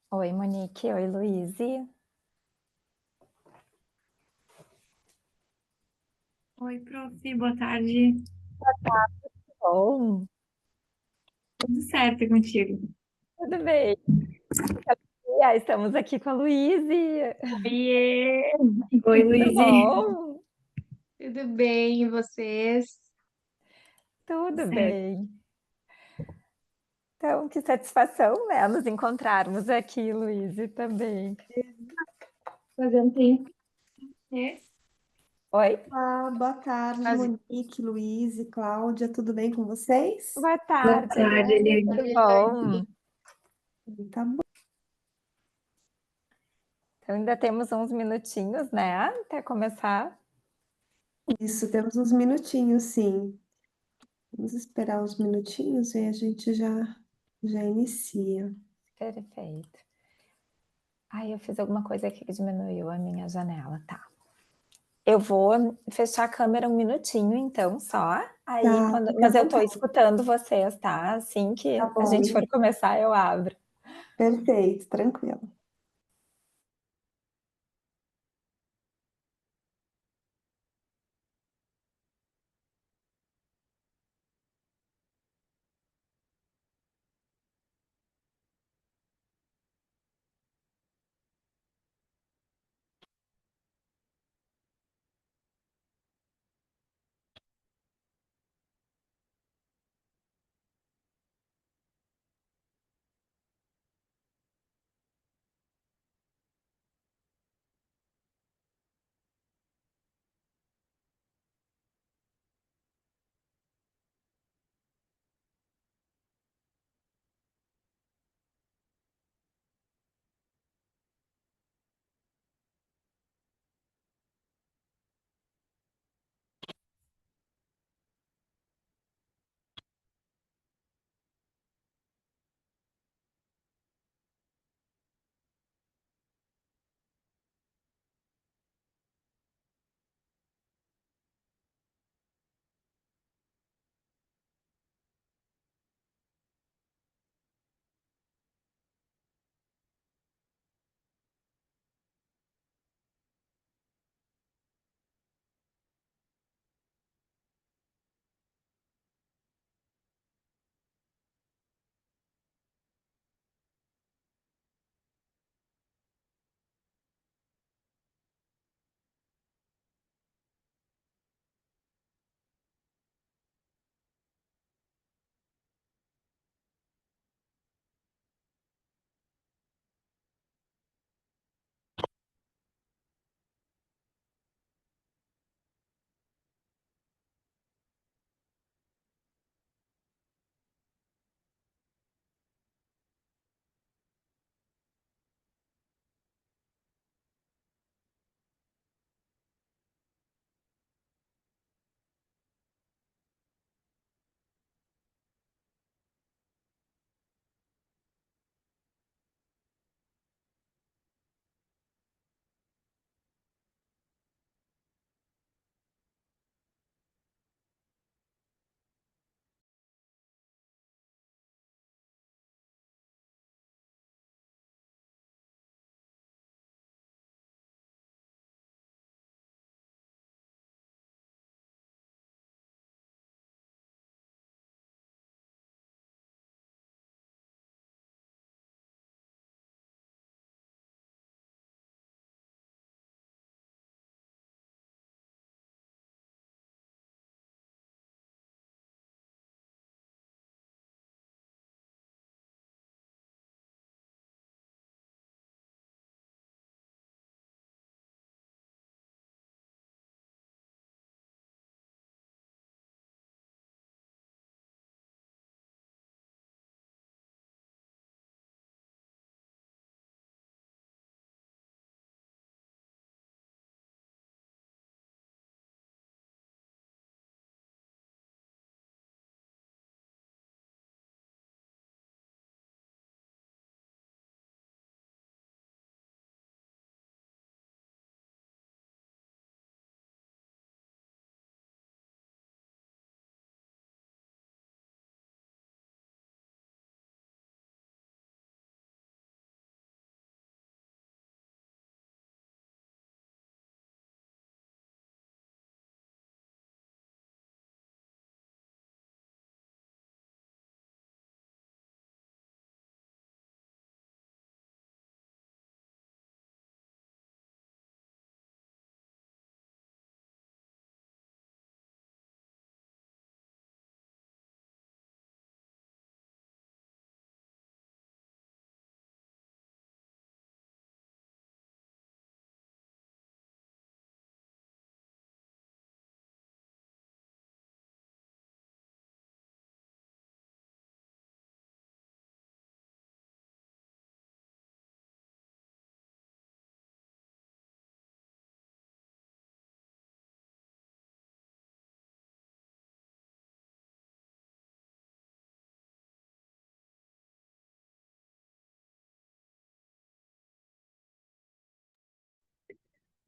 Oi, Monique. Oi, Luíse. Oi, prof, boa tarde. Bom, Tudo certo contigo? tudo bem? Estamos aqui com a Luíse. Oiê! Oi, Tudo Luizinho. bom? Tudo bem, e vocês? Tudo Tudo certo. bem. Então, que satisfação, né, nos encontrarmos aqui, Luíse, também. Fazendo tempo, né? Oi? Olá, boa tarde, Faz... Monique, Luiz e Cláudia, tudo bem com vocês? Boa Boa tarde. tarde, Tudo Eliane. bom? Tá bom. Então, ainda temos uns minutinhos, né, até começar. Isso, temos uns minutinhos, sim. Vamos esperar uns minutinhos e a gente já inicia. Perfeito. Ai, eu fiz alguma coisa aqui que diminuiu a minha janela, tá. Eu vou fechar a câmera um minutinho, então, só. Aí, Tá, fica à mas eu tô vontade. escutando vocês, tá? Assim que Tá a gente for bom, começar, eu abro. perfeito, tranquilo.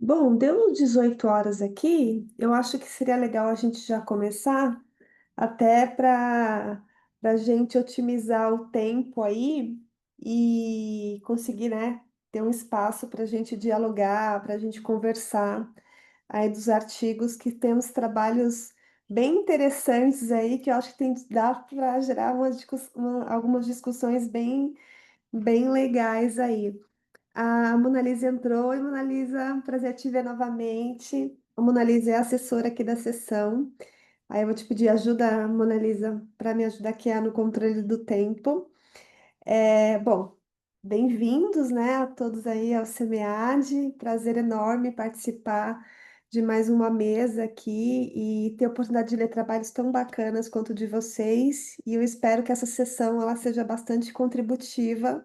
Bom, deu 18 horas aqui, eu acho que seria legal a gente já começar, até para a gente otimizar o tempo aí e conseguir, né, ter um espaço para a gente dialogar, para a gente conversar aí dos artigos que temos trabalhos bem interessantes aí, que eu acho que dá para gerar algumas discussões bem legais aí. A Mona Lisa entrou e Mona Lisa, prazer te ver novamente. A Mona Lisa é a assessora aqui da sessão. Aí eu vou te pedir ajuda, Mona Lisa, para me ajudar aqui no controle do tempo. Bom, bem-vindos, né, a todos aí ao SEMEAD. Prazer enorme participar de mais uma mesa aqui e ter a oportunidade de ler trabalhos tão bacanas quanto o de vocês. E eu espero que essa sessão ela seja bastante contributiva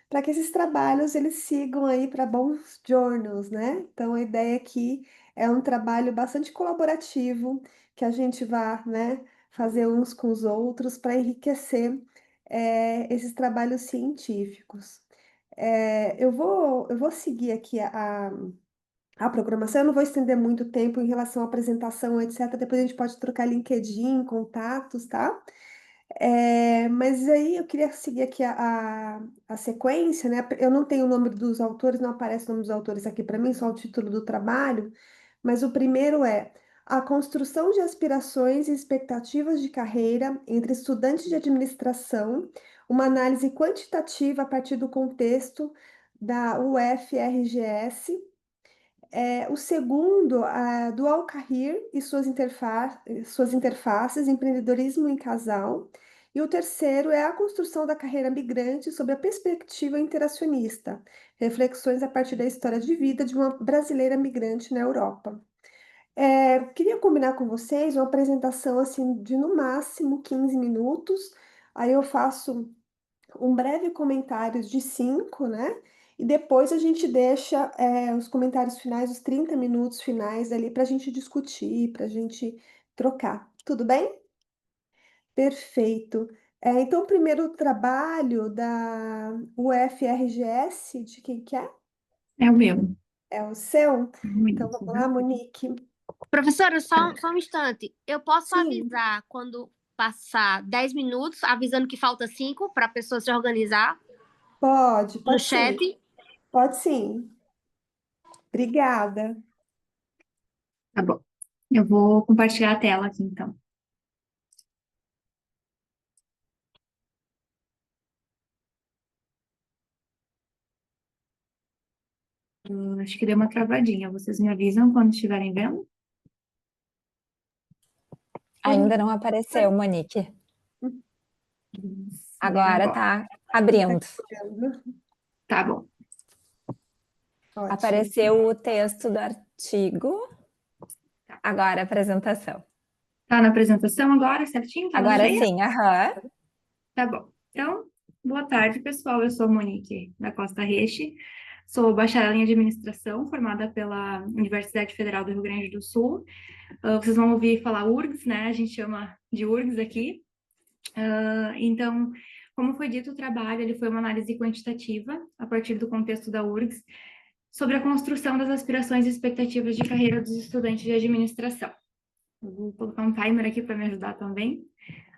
para que esses trabalhos eles sigam aí para bons journals, né? Então a ideia aqui é um trabalho bastante colaborativo que a gente vá, né, fazer uns com os outros para enriquecer esses trabalhos científicos. Eu vou seguir aqui a programação, eu não vou estender muito tempo em relação à apresentação, etc. Depois a gente pode trocar LinkedIn, contatos, tá? Mas aí eu queria seguir aqui a sequência, né? Eu não tenho o nome dos autores, não aparece o nome dos autores aqui para mim, só o título do trabalho, mas o primeiro é A Construção de Aspirações e Expectativas de Carreira entre Estudantes de Administração, uma análise quantitativa a partir do contexto da UFRGS. O segundo, do Al-Kahir e suas interfaces, empreendedorismo em casal. E o terceiro é a construção da carreira migrante sob a perspectiva interacionista, reflexões a partir da história de vida de uma brasileira migrante na Europa. Queria combinar com vocês uma apresentação assim de no máximo 15 minutos. Aí eu faço um breve comentário de 5, né? E depois a gente deixa os comentários finais, os 30 minutos finais ali para a gente discutir, para a gente trocar. Tudo bem? Perfeito. Então, o primeiro trabalho da UFRGS, de quem que é? É o meu. É o seu? Então, Muito. vamos lá, Monique. Professora, só um instante. Eu posso Sim, avisar quando passar 10 minutos, avisando que falta 5 para a pessoa se organizar pode, no pode chat? sim. Pode sim. Obrigada. Tá bom. Eu vou compartilhar a tela aqui, então. Acho que deu uma travadinha. Vocês me avisam quando estiverem vendo? Ainda não apareceu, Monique. Nem Agora agora. tá abrindo. Tá bom. Ótimo. Apareceu o texto do artigo. Agora a apresentação. Tá na apresentação agora, certinho? Tela Agora cheia? sim, aham. Tá bom. Então, boa tarde, pessoal. Eu sou Monique da Costa Reche. Sou bacharel em administração, formada pela Universidade Federal do Rio Grande do Sul. Vocês vão ouvir falar URGS, né? A gente chama de URGS aqui. Então, como foi dito, o trabalho ele foi uma análise quantitativa, a partir do contexto da URGS, sobre a construção das aspirações e expectativas de carreira dos estudantes de administração. Eu vou colocar um timer aqui para me ajudar também.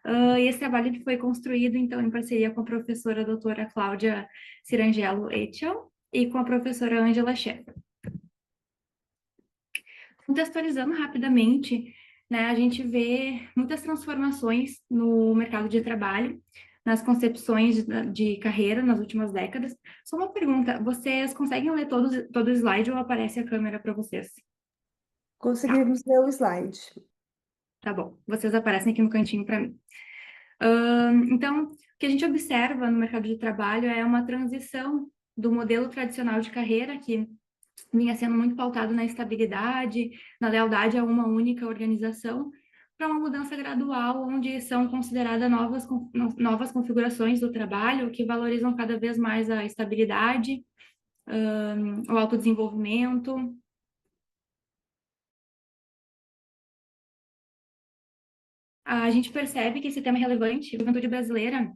E esse trabalho ele foi construído, então, em parceria com a professora doutora Cláudia Cirangelo Etchel e com a professora Ângela Schaeffer. Contextualizando rapidamente, né, a gente vê muitas transformações no mercado de trabalho, nas concepções de carreira nas últimas décadas. Só uma pergunta, vocês conseguem ler todo o slide ou aparece a câmera para vocês? Conseguimos ver o slide. Tá bom, vocês aparecem aqui no cantinho para mim. Então, o que a gente observa no mercado de trabalho é uma transição do modelo tradicional de carreira, que vinha sendo muito pautado na estabilidade, na lealdade a uma única organização, para uma mudança gradual, onde são consideradas novas configurações do trabalho, que valorizam cada vez mais a estabilidade, o autodesenvolvimento. A gente percebe que esse tema é relevante. A juventude brasileira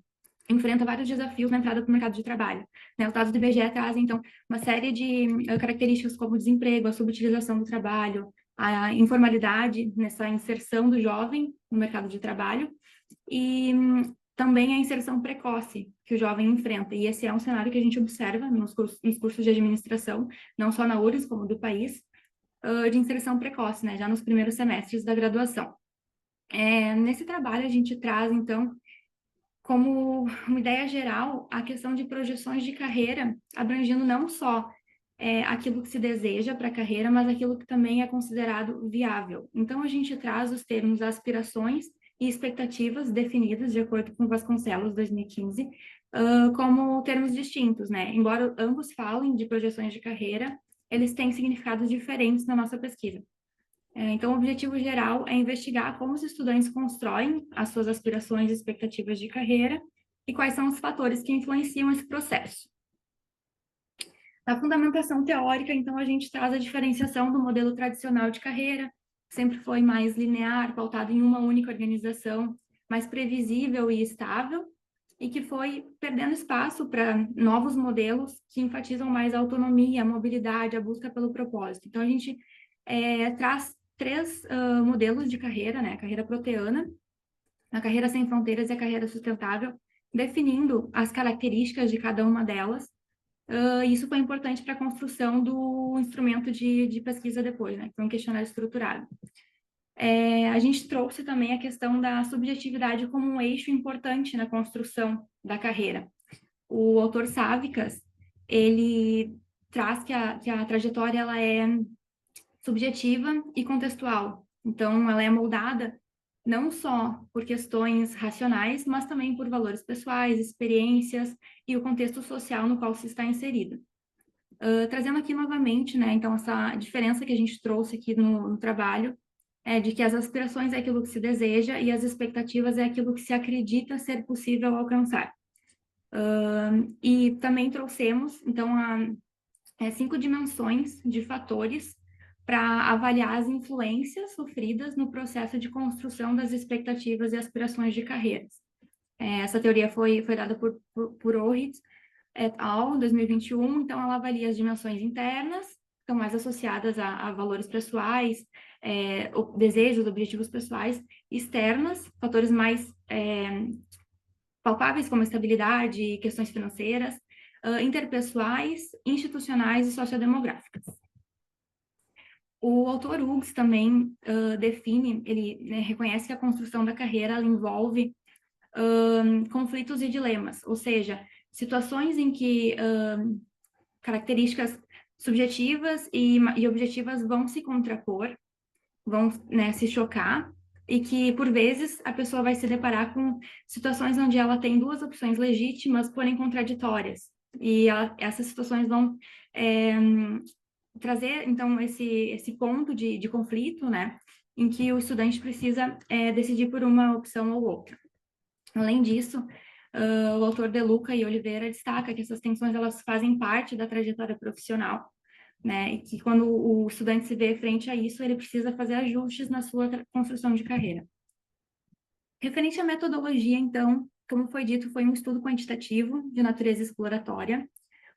enfrenta vários desafios na entrada para o mercado de trabalho, né? Os dados do IBGE trazem, então, uma série de características como o desemprego, a subutilização do trabalho, a informalidade nessa inserção do jovem no mercado de trabalho e também a inserção precoce que o jovem enfrenta. E esse é um cenário que a gente observa nos cursos de administração, não só na URGS, como do país, de inserção precoce, né? Já nos primeiros semestres da graduação. Nesse trabalho, a gente traz, então, como uma ideia geral, a questão de projeções de carreira, abrangendo não só aquilo que se deseja para a carreira, mas aquilo que também é considerado viável. Então, a gente traz os termos aspirações e expectativas definidas, de acordo com Vasconcelos, 2015, como termos distintos, né? Embora ambos falem de projeções de carreira, eles têm significados diferentes na nossa pesquisa. Então, o objetivo geral é investigar como os estudantes constroem as suas aspirações e expectativas de carreira e quais são os fatores que influenciam esse processo. Na fundamentação teórica, então, a gente traz a diferenciação do modelo tradicional de carreira, que sempre foi mais linear, pautado em uma única organização, mais previsível e estável, e que foi perdendo espaço para novos modelos que enfatizam mais a autonomia, a mobilidade, a busca pelo propósito. Então, a gente traz três modelos de carreira, né? A carreira proteana, a carreira sem fronteiras e a carreira sustentável, definindo as características de cada uma delas. Isso foi importante para a construção do instrumento de pesquisa depois, né? Que foi um questionário estruturado. A gente trouxe também a questão da subjetividade como um eixo importante na construção da carreira. O autor Sávicas, ele traz que a trajetória ela é subjetiva e contextual. Então, ela é moldada não só por questões racionais, mas também por valores pessoais, experiências e o contexto social no qual se está inserido. Trazendo aqui novamente, né, então, essa diferença que a gente trouxe aqui no trabalho, de que as aspirações é aquilo que se deseja e as expectativas é aquilo que se acredita ser possível alcançar. E também trouxemos, então, 5 dimensões de fatores para avaliar as influências sofridas no processo de construção das expectativas e aspirações de carreiras. Essa teoria foi dada por Ohritz et al. Em 2021, então ela avalia as dimensões internas, que estão mais associadas a valores pessoais, desejos, objetivos pessoais, externas, fatores mais palpáveis como estabilidade, questões financeiras, interpessoais, institucionais e sociodemográficas. O autor Hughes também define, ele, né, reconhece que a construção da carreira ela envolve conflitos e dilemas, ou seja, situações em que características subjetivas e objetivas vão se contrapor, vão, né, se chocar, e que, por vezes, a pessoa vai se deparar com situações onde ela tem duas opções legítimas, porém contraditórias. E essas situações vão trazer, então, esse ponto de conflito, né, em que o estudante precisa decidir por uma opção ou outra. Além disso, o autor De Luca e Oliveira destaca que essas tensões elas fazem parte da trajetória profissional, né, e que quando o estudante se vê frente a isso, ele precisa fazer ajustes na sua construção de carreira. Referente à metodologia, então, como foi dito, foi um estudo quantitativo de natureza exploratória.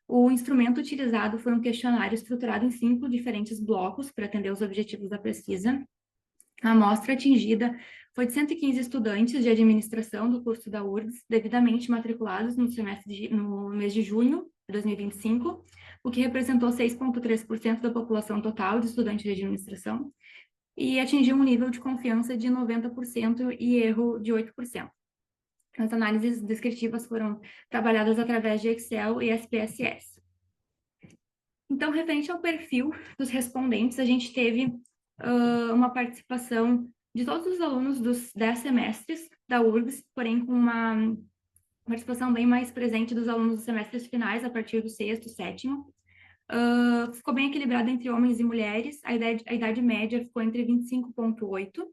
O instrumento utilizado foi um questionário estruturado em 5 diferentes blocos para atender os objetivos da pesquisa. A amostra atingida foi de 115 estudantes de administração do curso da URGS, devidamente matriculados no mês de junho de 2025, o que representou 6,3% da população total de estudantes de administração, e atingiu um nível de confiança de 90% e erro de 8%. As análises descritivas foram trabalhadas através de Excel e SPSS. Então, referente ao perfil dos respondentes, a gente teve uma participação de todos os alunos dos 10 semestres da URGS, porém com uma participação bem mais presente dos alunos dos semestres finais, a partir do 6º, 7º. Ficou bem equilibrado entre homens e mulheres, a idade média ficou entre 25,8.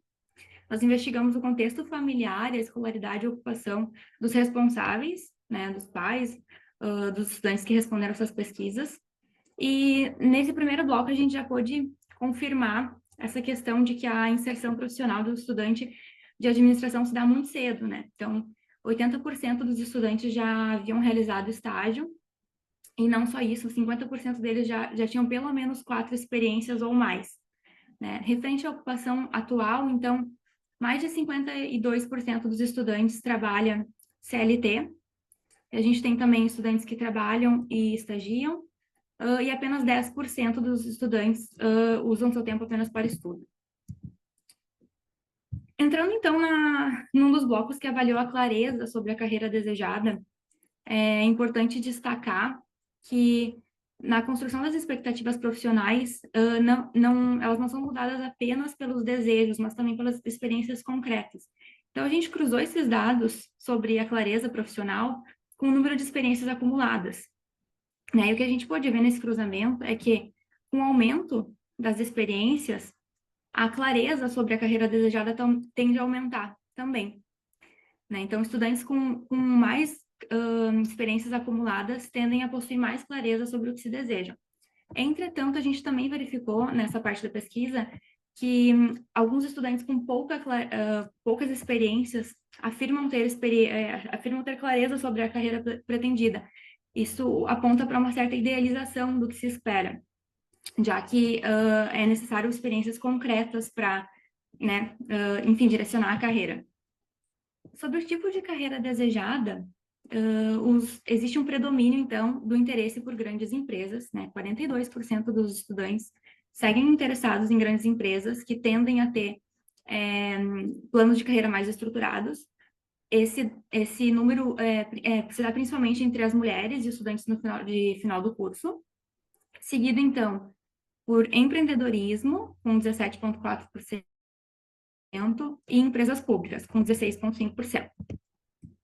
Nós investigamos o contexto familiar, a escolaridade e a ocupação dos responsáveis, né, dos pais, dos estudantes que responderam essas pesquisas. E nesse primeiro bloco a gente já pôde confirmar essa questão de que a inserção profissional do estudante de administração se dá muito cedo, né? Então, 80% dos estudantes já haviam realizado estágio, e não só isso, 50% deles já tinham pelo menos 4 experiências ou mais, né? Referente à ocupação atual, então, mais de 52% dos estudantes trabalham CLT. A gente tem também estudantes que trabalham e estagiam, e apenas 10% dos estudantes usam seu tempo apenas para estudo. Entrando, então, num dos blocos que avaliou a clareza sobre a carreira desejada, é importante destacar que na construção das expectativas profissionais, elas não são mudadas apenas pelos desejos, mas também pelas experiências concretas. Então, a gente cruzou esses dados sobre a clareza profissional com o número de experiências acumuladas, né? E o que a gente pode ver nesse cruzamento é que, com o aumento das experiências, a clareza sobre a carreira desejada tende a aumentar também, né? Então, estudantes com mais experiências acumuladas tendem a possuir mais clareza sobre o que se desejam. Entretanto, a gente também verificou nessa parte da pesquisa que alguns estudantes com poucas experiências afirmam ter clareza sobre a carreira pretendida. Isso aponta para uma certa idealização do que se espera, já que é necessário experiências concretas para, né, enfim, direcionar a carreira. Sobre o tipo de carreira desejada, existe um predomínio, então, do interesse por grandes empresas, né? 42% dos estudantes seguem interessados em grandes empresas que tendem a ter planos de carreira mais estruturados. Esse número se dá principalmente entre as mulheres e estudantes no final do curso, seguido, então, por empreendedorismo, com 17,4%, e empresas públicas, com 16,5%.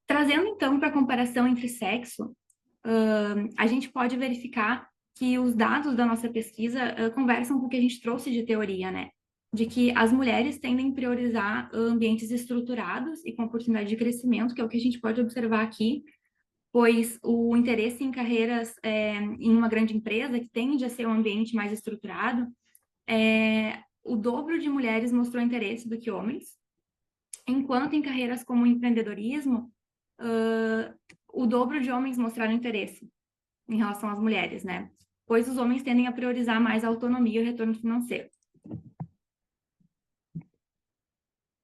Trazendo, então, para a comparação entre sexo, a gente pode verificar que os dados da nossa pesquisa conversam com o que a gente trouxe de teoria, né? De que as mulheres tendem a priorizar ambientes estruturados e com oportunidade de crescimento, que é o que a gente pode observar aqui, pois o interesse em carreiras em uma grande empresa, que tende a ser um ambiente mais estruturado, o dobro de mulheres mostrou interesse do que homens, enquanto em carreiras como empreendedorismo, o dobro de homens mostraram interesse em relação às mulheres, né? Pois os homens tendem a priorizar mais a autonomia e o retorno financeiro.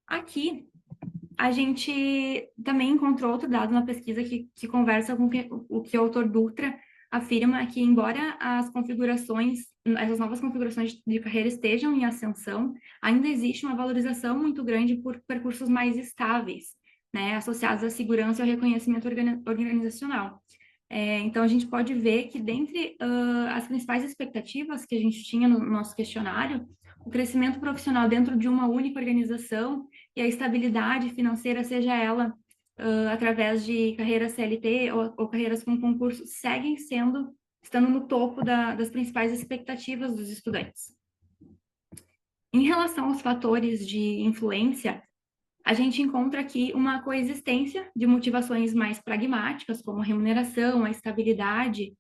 Aqui, a gente também encontrou outro dado na pesquisa que conversa com o que o autor Dutra afirma, que embora essas novas configurações de carreira estejam em ascensão, ainda existe uma valorização muito grande por percursos mais estáveis, né, associados à segurança e ao reconhecimento organizacional. Então, a gente pode ver que, dentre as principais expectativas que a gente tinha no nosso questionário, o crescimento profissional dentro de uma única organização e a estabilidade financeira, seja ela através de carreiras CLT ou carreiras com concurso, seguem estando no topo das principais expectativas dos estudantes. Em relação aos fatores de influência, a gente encontra aqui uma coexistência de motivações mais pragmáticas, como a remuneração, a estabilidade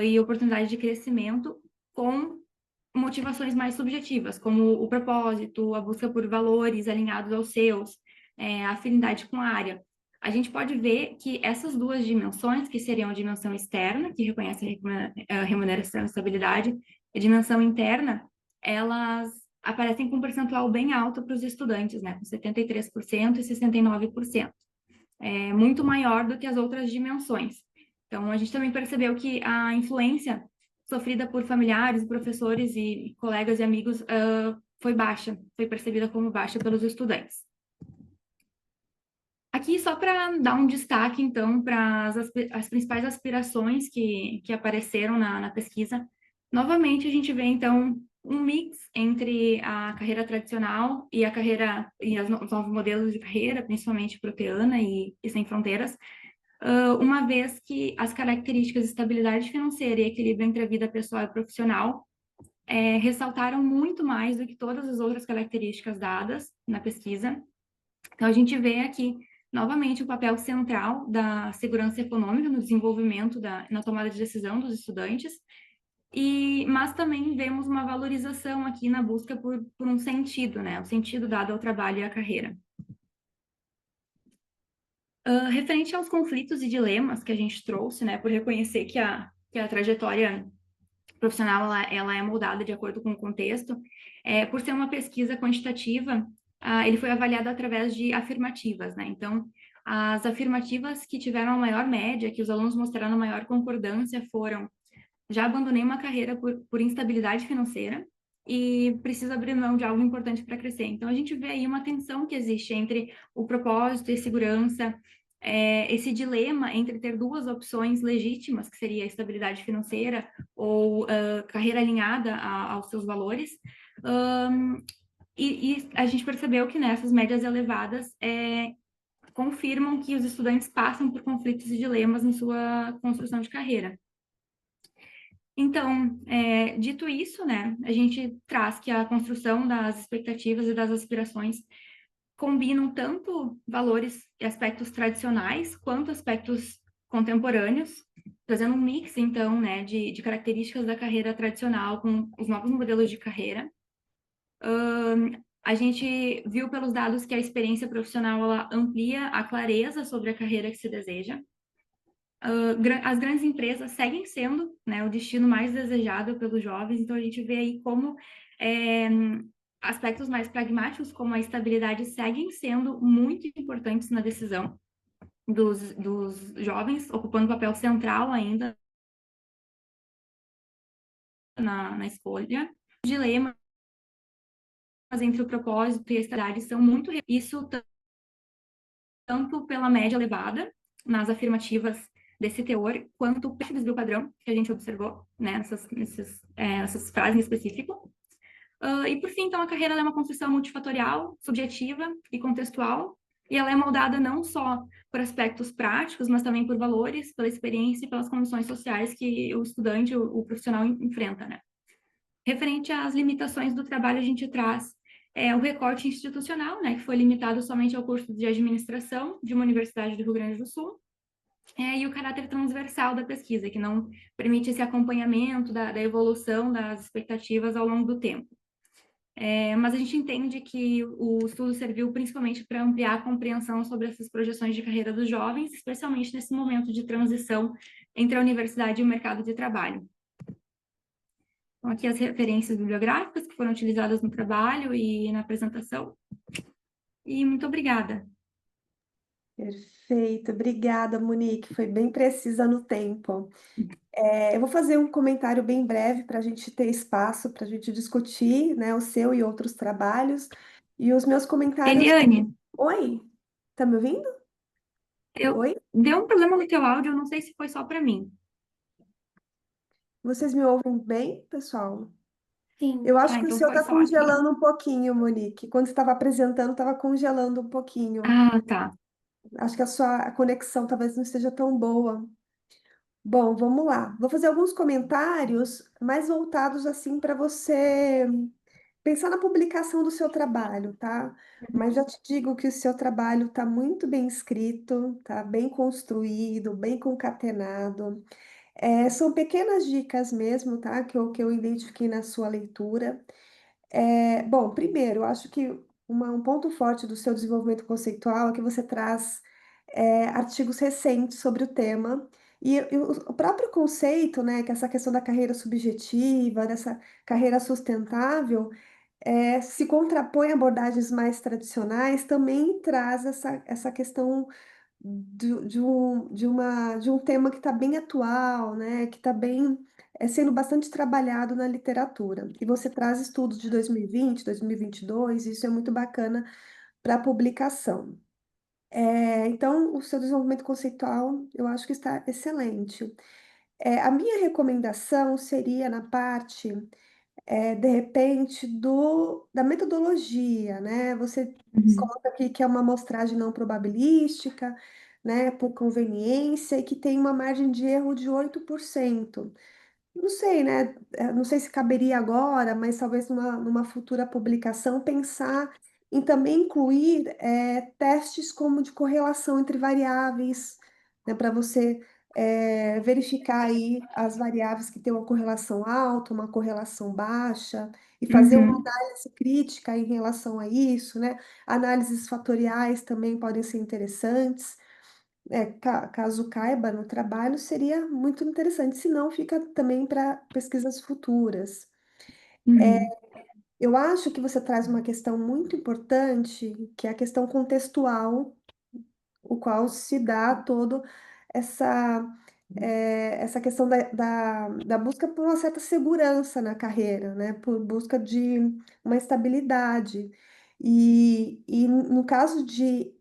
e oportunidade de crescimento, com motivações mais subjetivas, como o propósito, a busca por valores alinhados aos seus, a afinidade com a área. A gente pode ver que essas duas dimensões, que seriam a dimensão externa, que reconhece a remuneração e estabilidade, e a dimensão interna, elas aparecem com um percentual bem alto para os estudantes, né, com 73% e 69%. É muito maior do que as outras dimensões. Então, a gente também percebeu que a influência sofrida por familiares, professores e colegas e amigos foi baixa, foi percebida como baixa pelos estudantes. Aqui, só para dar um destaque, então, para as principais aspirações que apareceram na pesquisa, novamente a gente vê, então, um mix entre a carreira tradicional e os novos modelos de carreira, principalmente proteana e sem fronteiras, uma vez que as características de estabilidade financeira e equilíbrio entre a vida pessoal e profissional ressaltaram muito mais do que todas as outras características dadas na pesquisa. Então, a gente vê aqui, novamente, o papel central da segurança econômica no desenvolvimento, na tomada de decisão dos estudantes, mas também vemos uma valorização aqui na busca por um sentido, né? O sentido dado ao trabalho e à carreira. Referente aos conflitos e dilemas que a gente trouxe, né, por reconhecer que a trajetória profissional ela é moldada de acordo com o contexto, por ser uma pesquisa quantitativa, ele foi avaliado através de afirmativas, né? Então, as afirmativas que tiveram a maior média, que os alunos mostraram a maior concordância, foram: já abandonei uma carreira por instabilidade financeira e preciso abrir mão de algo importante para crescer. Então, a gente vê aí uma tensão que existe entre o propósito e a segurança, esse dilema entre ter duas opções legítimas, que seria a estabilidade financeira ou carreira alinhada aos seus valores. E a gente percebeu que nessas médias elevadas confirmam que os estudantes passam por conflitos e dilemas em sua construção de carreira. Então, dito isso, né, a gente traz que a construção das expectativas e das aspirações combinam tanto valores e aspectos tradicionais quanto aspectos contemporâneos, trazendo um mix, então, né, de características da carreira tradicional com os novos modelos de carreira. A gente viu pelos dados que a experiência profissional ela amplia a clareza sobre a carreira que se deseja. As grandes empresas seguem sendo, né, o destino mais desejado pelos jovens, então a gente vê aí como aspectos mais pragmáticos, como a estabilidade, seguem sendo muito importantes na decisão dos jovens, ocupando um papel central ainda na escolha. Os dilemas entre o propósito e a estabilidade são muito... Isso tanto pela média elevada nas afirmativas desse teor, quanto pelo desvio padrão que a gente observou, né, nessas frases em específico. E, por fim, então, a carreira é uma construção multifatorial, subjetiva e contextual, e ela é moldada não só por aspectos práticos, mas também por valores, pela experiência e pelas condições sociais que o estudante, o profissional enfrenta, né? Referente às limitações do trabalho, a gente traz o recorte institucional, né, que foi limitado somente ao curso de administração de uma universidade do Rio Grande do Sul, e o caráter transversal da pesquisa, que não permite esse acompanhamento da evolução das expectativas ao longo do tempo. Mas a gente entende que o estudo serviu principalmente para ampliar a compreensão sobre essas projeções de carreira dos jovens, especialmente nesse momento de transição entre a universidade e o mercado de trabalho. Então, aqui as referências bibliográficas que foram utilizadas no trabalho e na apresentação. E muito obrigada. Perfeito, obrigada, Monique, foi bem precisa no tempo. Eu vou fazer um comentário bem breve para a gente ter espaço para a gente discutir, né, o seu e outros trabalhos. E os meus comentários. Eliane, Oi, tá me ouvindo? Oi? deu um problema no teu áudio, eu não sei se foi só para mim. Vocês me ouvem bem, pessoal? Sim. Eu acho que o Então seu foi está só aqui. congelando um pouquinho, Monique. Quando você estava apresentando, estava congelando um pouquinho. Tá. Acho que a conexão talvez não esteja tão boa. Bom, vamos lá. Vou fazer alguns comentários mais voltados assim para você pensar na publicação do seu trabalho, tá? Mas já te digo que o seu trabalho está muito bem escrito, tá bem construído, bem concatenado. São pequenas dicas mesmo, tá? Que eu identifiquei na sua leitura. Bom, primeiro, eu acho que um ponto forte do seu desenvolvimento conceitual é que você traz artigos recentes sobre o tema. E o próprio conceito, né, que é essa questão da carreira subjetiva, dessa carreira sustentável, se contrapõe a abordagens mais tradicionais, também traz essa questão de um tema que está bem atual, né, que está bem sendo bastante trabalhado na literatura. E você traz estudos de 2020, 2022, isso é muito bacana para publicação. Então, o seu desenvolvimento conceitual, eu acho que está excelente. A minha recomendação seria na parte de repente, da metodologia, né? Você coloca aqui que é uma amostragem não probabilística, né? Por conveniência, e que tem uma margem de erro de 8%. Não sei, né? Não sei se caberia agora, mas talvez numa futura publicação pensar em também incluir testes como de correlação entre variáveis, né, para você verificar aí as variáveis que têm uma correlação alta, uma correlação baixa, e fazer uma Uhum. análise crítica em relação a isso, né? Análises fatoriais também podem ser interessantes. caso caiba no trabalho, seria muito interessante. Se não, fica também para pesquisas futuras. Uhum. Eu acho que você traz uma questão muito importante, que é a questão contextual, o qual se dá todo essa, essa questão da busca por uma certa segurança na carreira, né? Por busca de uma estabilidade. E no caso de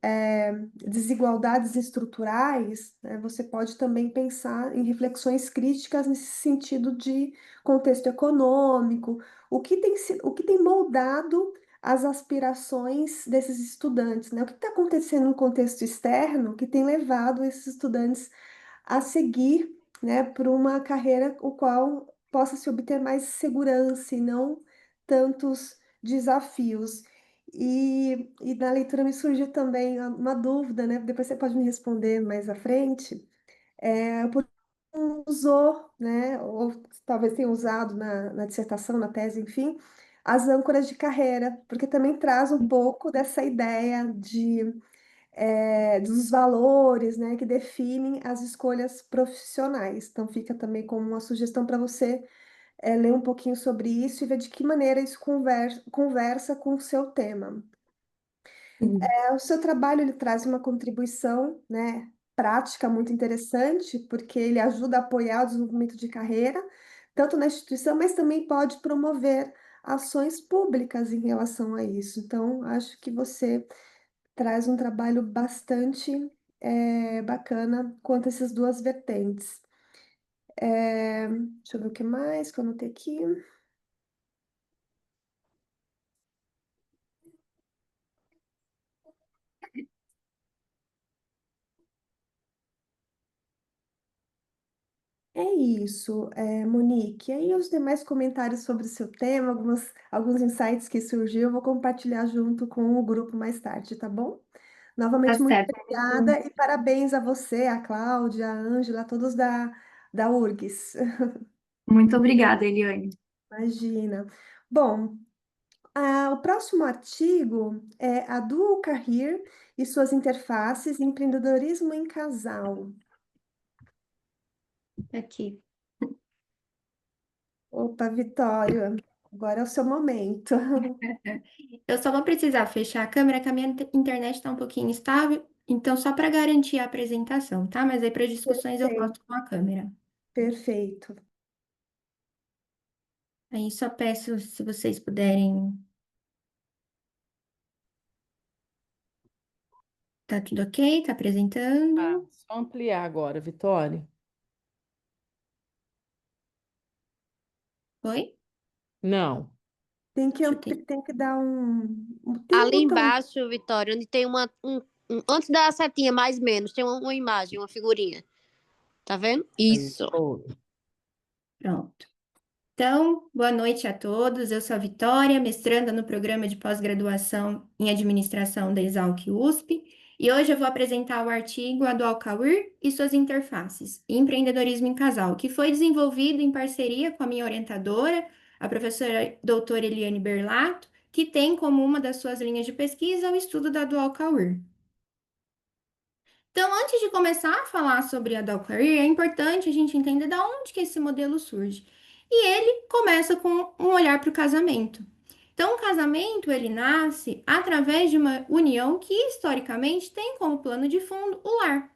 desigualdades estruturais, né, você pode também pensar em reflexões críticas nesse sentido de contexto econômico, o que tem moldado as aspirações desses estudantes, né? O que está acontecendo no contexto externo que tem levado esses estudantes a seguir, né, por uma carreira o qual possa se obter mais segurança e não tantos desafios. E na leitura me surgiu também uma dúvida, né? Depois você pode me responder mais à frente. Por que não usou, né? Ou talvez tenha usado na dissertação, na tese, enfim, as âncoras de carreira, porque também traz um pouco dessa ideia dos valores, né, que definem as escolhas profissionais. Então, fica também como uma sugestão para você ler um pouquinho sobre isso e ver de que maneira isso conversa com o seu tema. Sim. O seu trabalho ele traz uma contribuição, né, prática muito interessante, porque ele ajuda a apoiar o desenvolvimento de carreira, tanto na instituição, mas também pode promover ações públicas em relação a isso. Então, acho que você traz um trabalho bastante bacana quanto a essas duas vertentes. Deixa eu ver o que mais que eu anotei aqui. É isso, Monique. E aí, os demais comentários sobre o seu tema, alguns insights que surgiu, eu vou compartilhar junto com o grupo mais tarde, tá bom? Tá Novamente, muito certo. obrigada e parabéns a você, a Cláudia, a Ângela, todos da URGS. Muito obrigada, Eliane. Imagina. Bom, o próximo artigo é a Dual Career e suas interfaces em empreendedorismo em casal. Aqui. Opa, Vitória, agora é o seu momento. Eu só vou precisar fechar a câmera, que a minha internet está um pouquinho instável, então só para garantir a apresentação, tá? Mas aí para discussões eu Perfeito, faço com a câmera. perfeito. Aí só peço se vocês puderem. Tá tudo ok? Tá Ah, apresentando? só ampliar agora, Vitória. Oi? Não. Deixa eu ter. Tem que dar tem um Ali botão. embaixo, Vitória, onde tem antes da setinha, mais ou menos, tem uma imagem, uma figurinha. Tá vendo? Aí, Isso. Pronto. Então, boa noite a todos. Eu sou a Vitória, mestranda no programa de pós-graduação em administração da Exalc USP, e hoje eu vou apresentar o artigo A Dual Career e suas interfaces, empreendedorismo em casal, que foi desenvolvido em parceria com a minha orientadora, a professora doutora Eliane Berlato, que tem como uma das suas linhas de pesquisa o estudo da Dual Career. Então, antes de começar a falar sobre a Dual Career, é importante a gente entender de onde que esse modelo surge. E ele começa com um olhar para o casamento. Então, o casamento, ele nasce através de uma união que, historicamente, tem como plano de fundo o lar.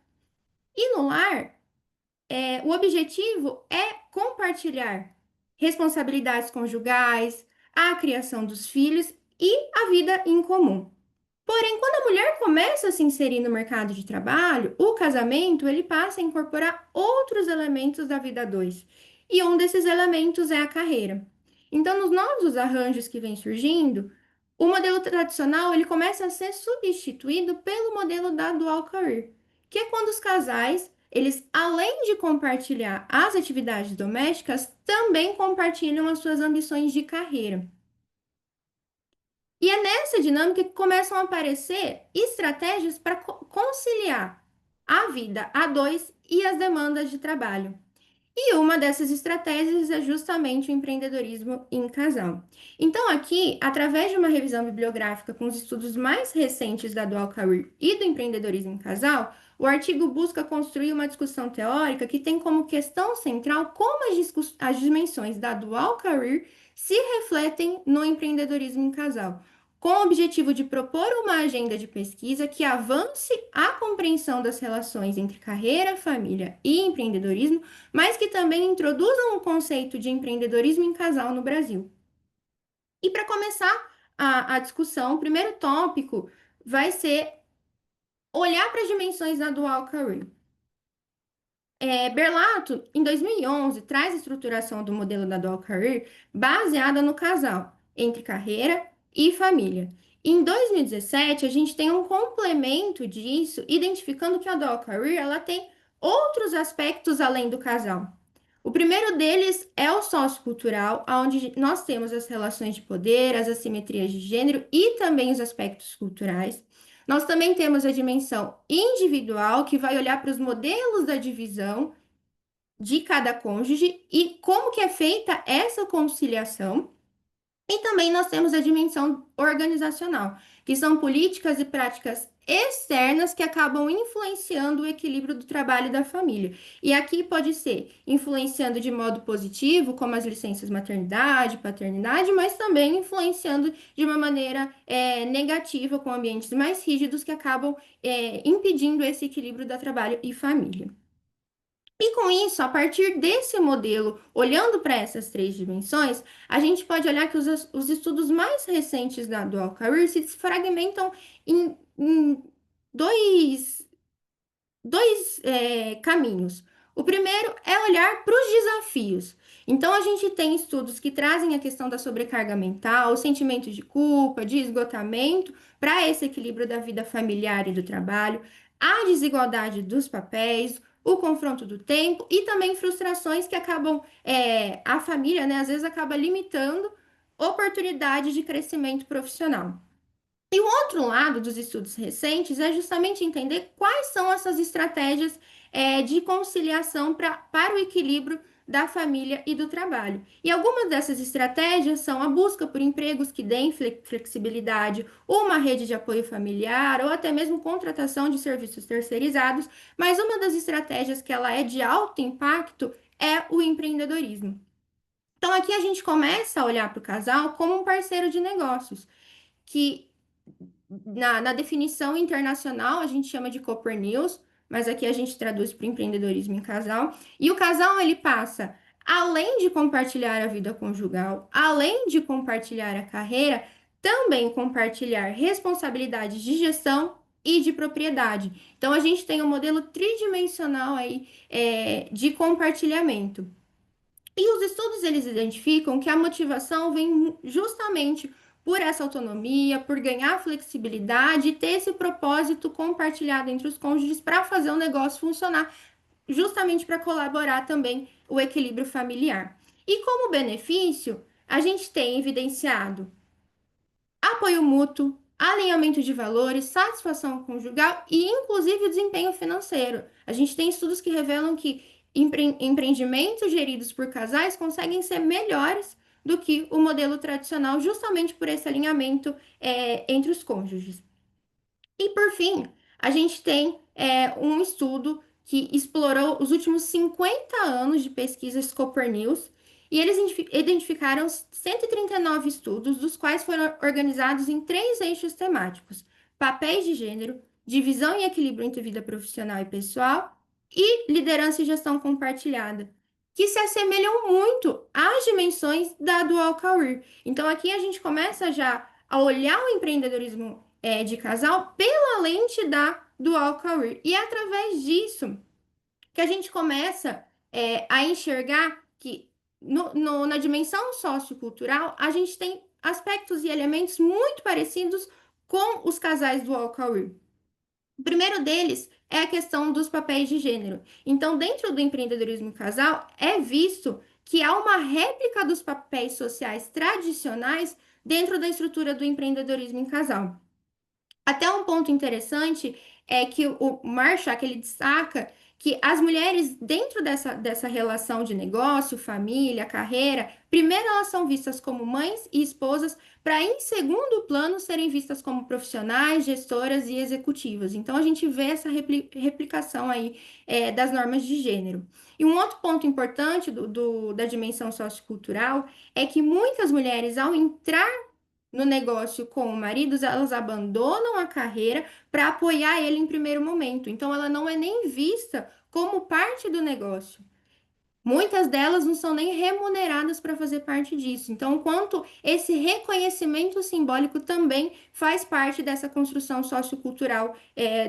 E no lar, o objetivo é compartilhar responsabilidades conjugais, a criação dos filhos e a vida em comum. Porém, quando a mulher começa a se inserir no mercado de trabalho, o casamento ele passa a incorporar outros elementos da vida a dois. E um desses elementos é a carreira. Então, nos novos arranjos que vêm surgindo, o modelo tradicional ele começa a ser substituído pelo modelo da dual career, que é quando os casais, eles além de compartilhar as atividades domésticas, também compartilham as suas ambições de carreira. E é nessa dinâmica que começam a aparecer estratégias para conciliar a vida a dois e as demandas de trabalho. E uma dessas estratégias é justamente o empreendedorismo em casal. Então, aqui, através de uma revisão bibliográfica com os estudos mais recentes da Dual Career e do empreendedorismo em casal, o artigo busca construir uma discussão teórica que tem como questão central como as dimensões da Dual Career se refletem no empreendedorismo em casal, com o objetivo de propor uma agenda de pesquisa que avance a compreensão das relações entre carreira, família e empreendedorismo, mas que também introduzam o conceito de empreendedorismo em casal no Brasil. E para começar a discussão, o primeiro tópico vai ser olhar para as dimensões da Dual Career. Berlato, em 2011, traz a estruturação do modelo da Dual Career baseada no casal, entre carreira e família. Em 2017, a gente tem um complemento disso, identificando que a Dual Career ela tem outros aspectos além do casal. O primeiro deles é o sociocultural, onde nós temos as relações de poder, as assimetrias de gênero e também os aspectos culturais. Nós também temos a dimensão individual, que vai olhar para os modelos da divisão de cada cônjuge e como que é feita essa conciliação. E também nós temos a dimensão organizacional, que são políticas e práticas externas que acabam influenciando o equilíbrio do trabalho e da família. E aqui pode ser influenciando de modo positivo, como as licenças maternidade, paternidade, mas também influenciando de uma maneira negativa, com ambientes mais rígidos que acabam impedindo esse equilíbrio da trabalho e família. E com isso, a partir desse modelo, olhando para essas três dimensões, a gente pode olhar que os estudos mais recentes da Dual Career se fragmentam em dois caminhos. O primeiro é olhar para os desafios. Então, a gente tem estudos que trazem a questão da sobrecarga mental, o sentimento de culpa, de esgotamento, para esse equilíbrio da vida familiar e do trabalho, a desigualdade dos papéis, o confronto do tempo e também frustrações que acabam, a família, né, às vezes acaba limitando oportunidades de crescimento profissional. E o outro lado dos estudos recentes é justamente entender quais são essas estratégias de conciliação para o equilíbrio da família e do trabalho. E algumas dessas estratégias são a busca por empregos que deem flexibilidade, uma rede de apoio familiar ou até mesmo contratação de serviços terceirizados, mas uma das estratégias que ela é de alto impacto é o empreendedorismo. Então aqui a gente começa a olhar para o casal como um parceiro de negócios, que na definição internacional, a gente chama de Cooper News, mas aqui a gente traduz para empreendedorismo em casal. E o casal, ele passa, além de compartilhar a vida conjugal, além de compartilhar a carreira, também compartilhar responsabilidades de gestão e de propriedade. Então, a gente tem um modelo tridimensional aí, de compartilhamento. E os estudos eles identificam que a motivação vem justamente por essa autonomia, por ganhar flexibilidade e ter esse propósito compartilhado entre os cônjuges para fazer o negócio funcionar, justamente para colaborar também o equilíbrio familiar. E como benefício, a gente tem evidenciado apoio mútuo, alinhamento de valores, satisfação conjugal e, inclusive, o desempenho financeiro. A gente tem estudos que revelam que empreendimentos geridos por casais conseguem ser melhores do que o modelo tradicional, justamente por esse alinhamento entre os cônjuges. E, por fim, a gente tem um estudo que explorou os últimos 50 anos de pesquisas Cooper News, e eles identificaram 139 estudos, dos quais foram organizados em 3 eixos temáticos: papéis de gênero, divisão e equilíbrio entre vida profissional e pessoal, e liderança e gestão compartilhada, que se assemelham muito às dimensões da Dual Career. Então, aqui a gente começa já a olhar o empreendedorismo de casal pela lente da Dual Career. E é através disso que a gente começa a enxergar que na dimensão sociocultural a gente tem aspectos e elementos muito parecidos com os casais Dual Career. O primeiro deles é a questão dos papéis de gênero. Então, dentro do empreendedorismo casal, é visto que há uma réplica dos papéis sociais tradicionais dentro da estrutura do empreendedorismo em casal. Até um ponto interessante é que o Marshak, ele destaca que as mulheres, dentro dessa relação de negócio, família, carreira, primeiro elas são vistas como mães e esposas, para em segundo plano serem vistas como profissionais, gestoras e executivas. Então a gente vê essa replicação aí das normas de gênero. E um outro ponto importante da dimensão sociocultural é que muitas mulheres, ao entrar no negócio com o marido, elas abandonam a carreira para apoiar ele em primeiro momento. Então, ela não é nem vista como parte do negócio. Muitas delas não são nem remuneradas para fazer parte disso. Então, quanto esse reconhecimento simbólico também faz parte dessa construção sociocultural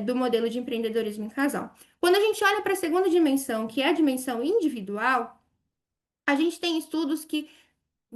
do modelo de empreendedorismo em casal. Quando a gente olha para a segunda dimensão, que é a dimensão individual, a gente tem estudos que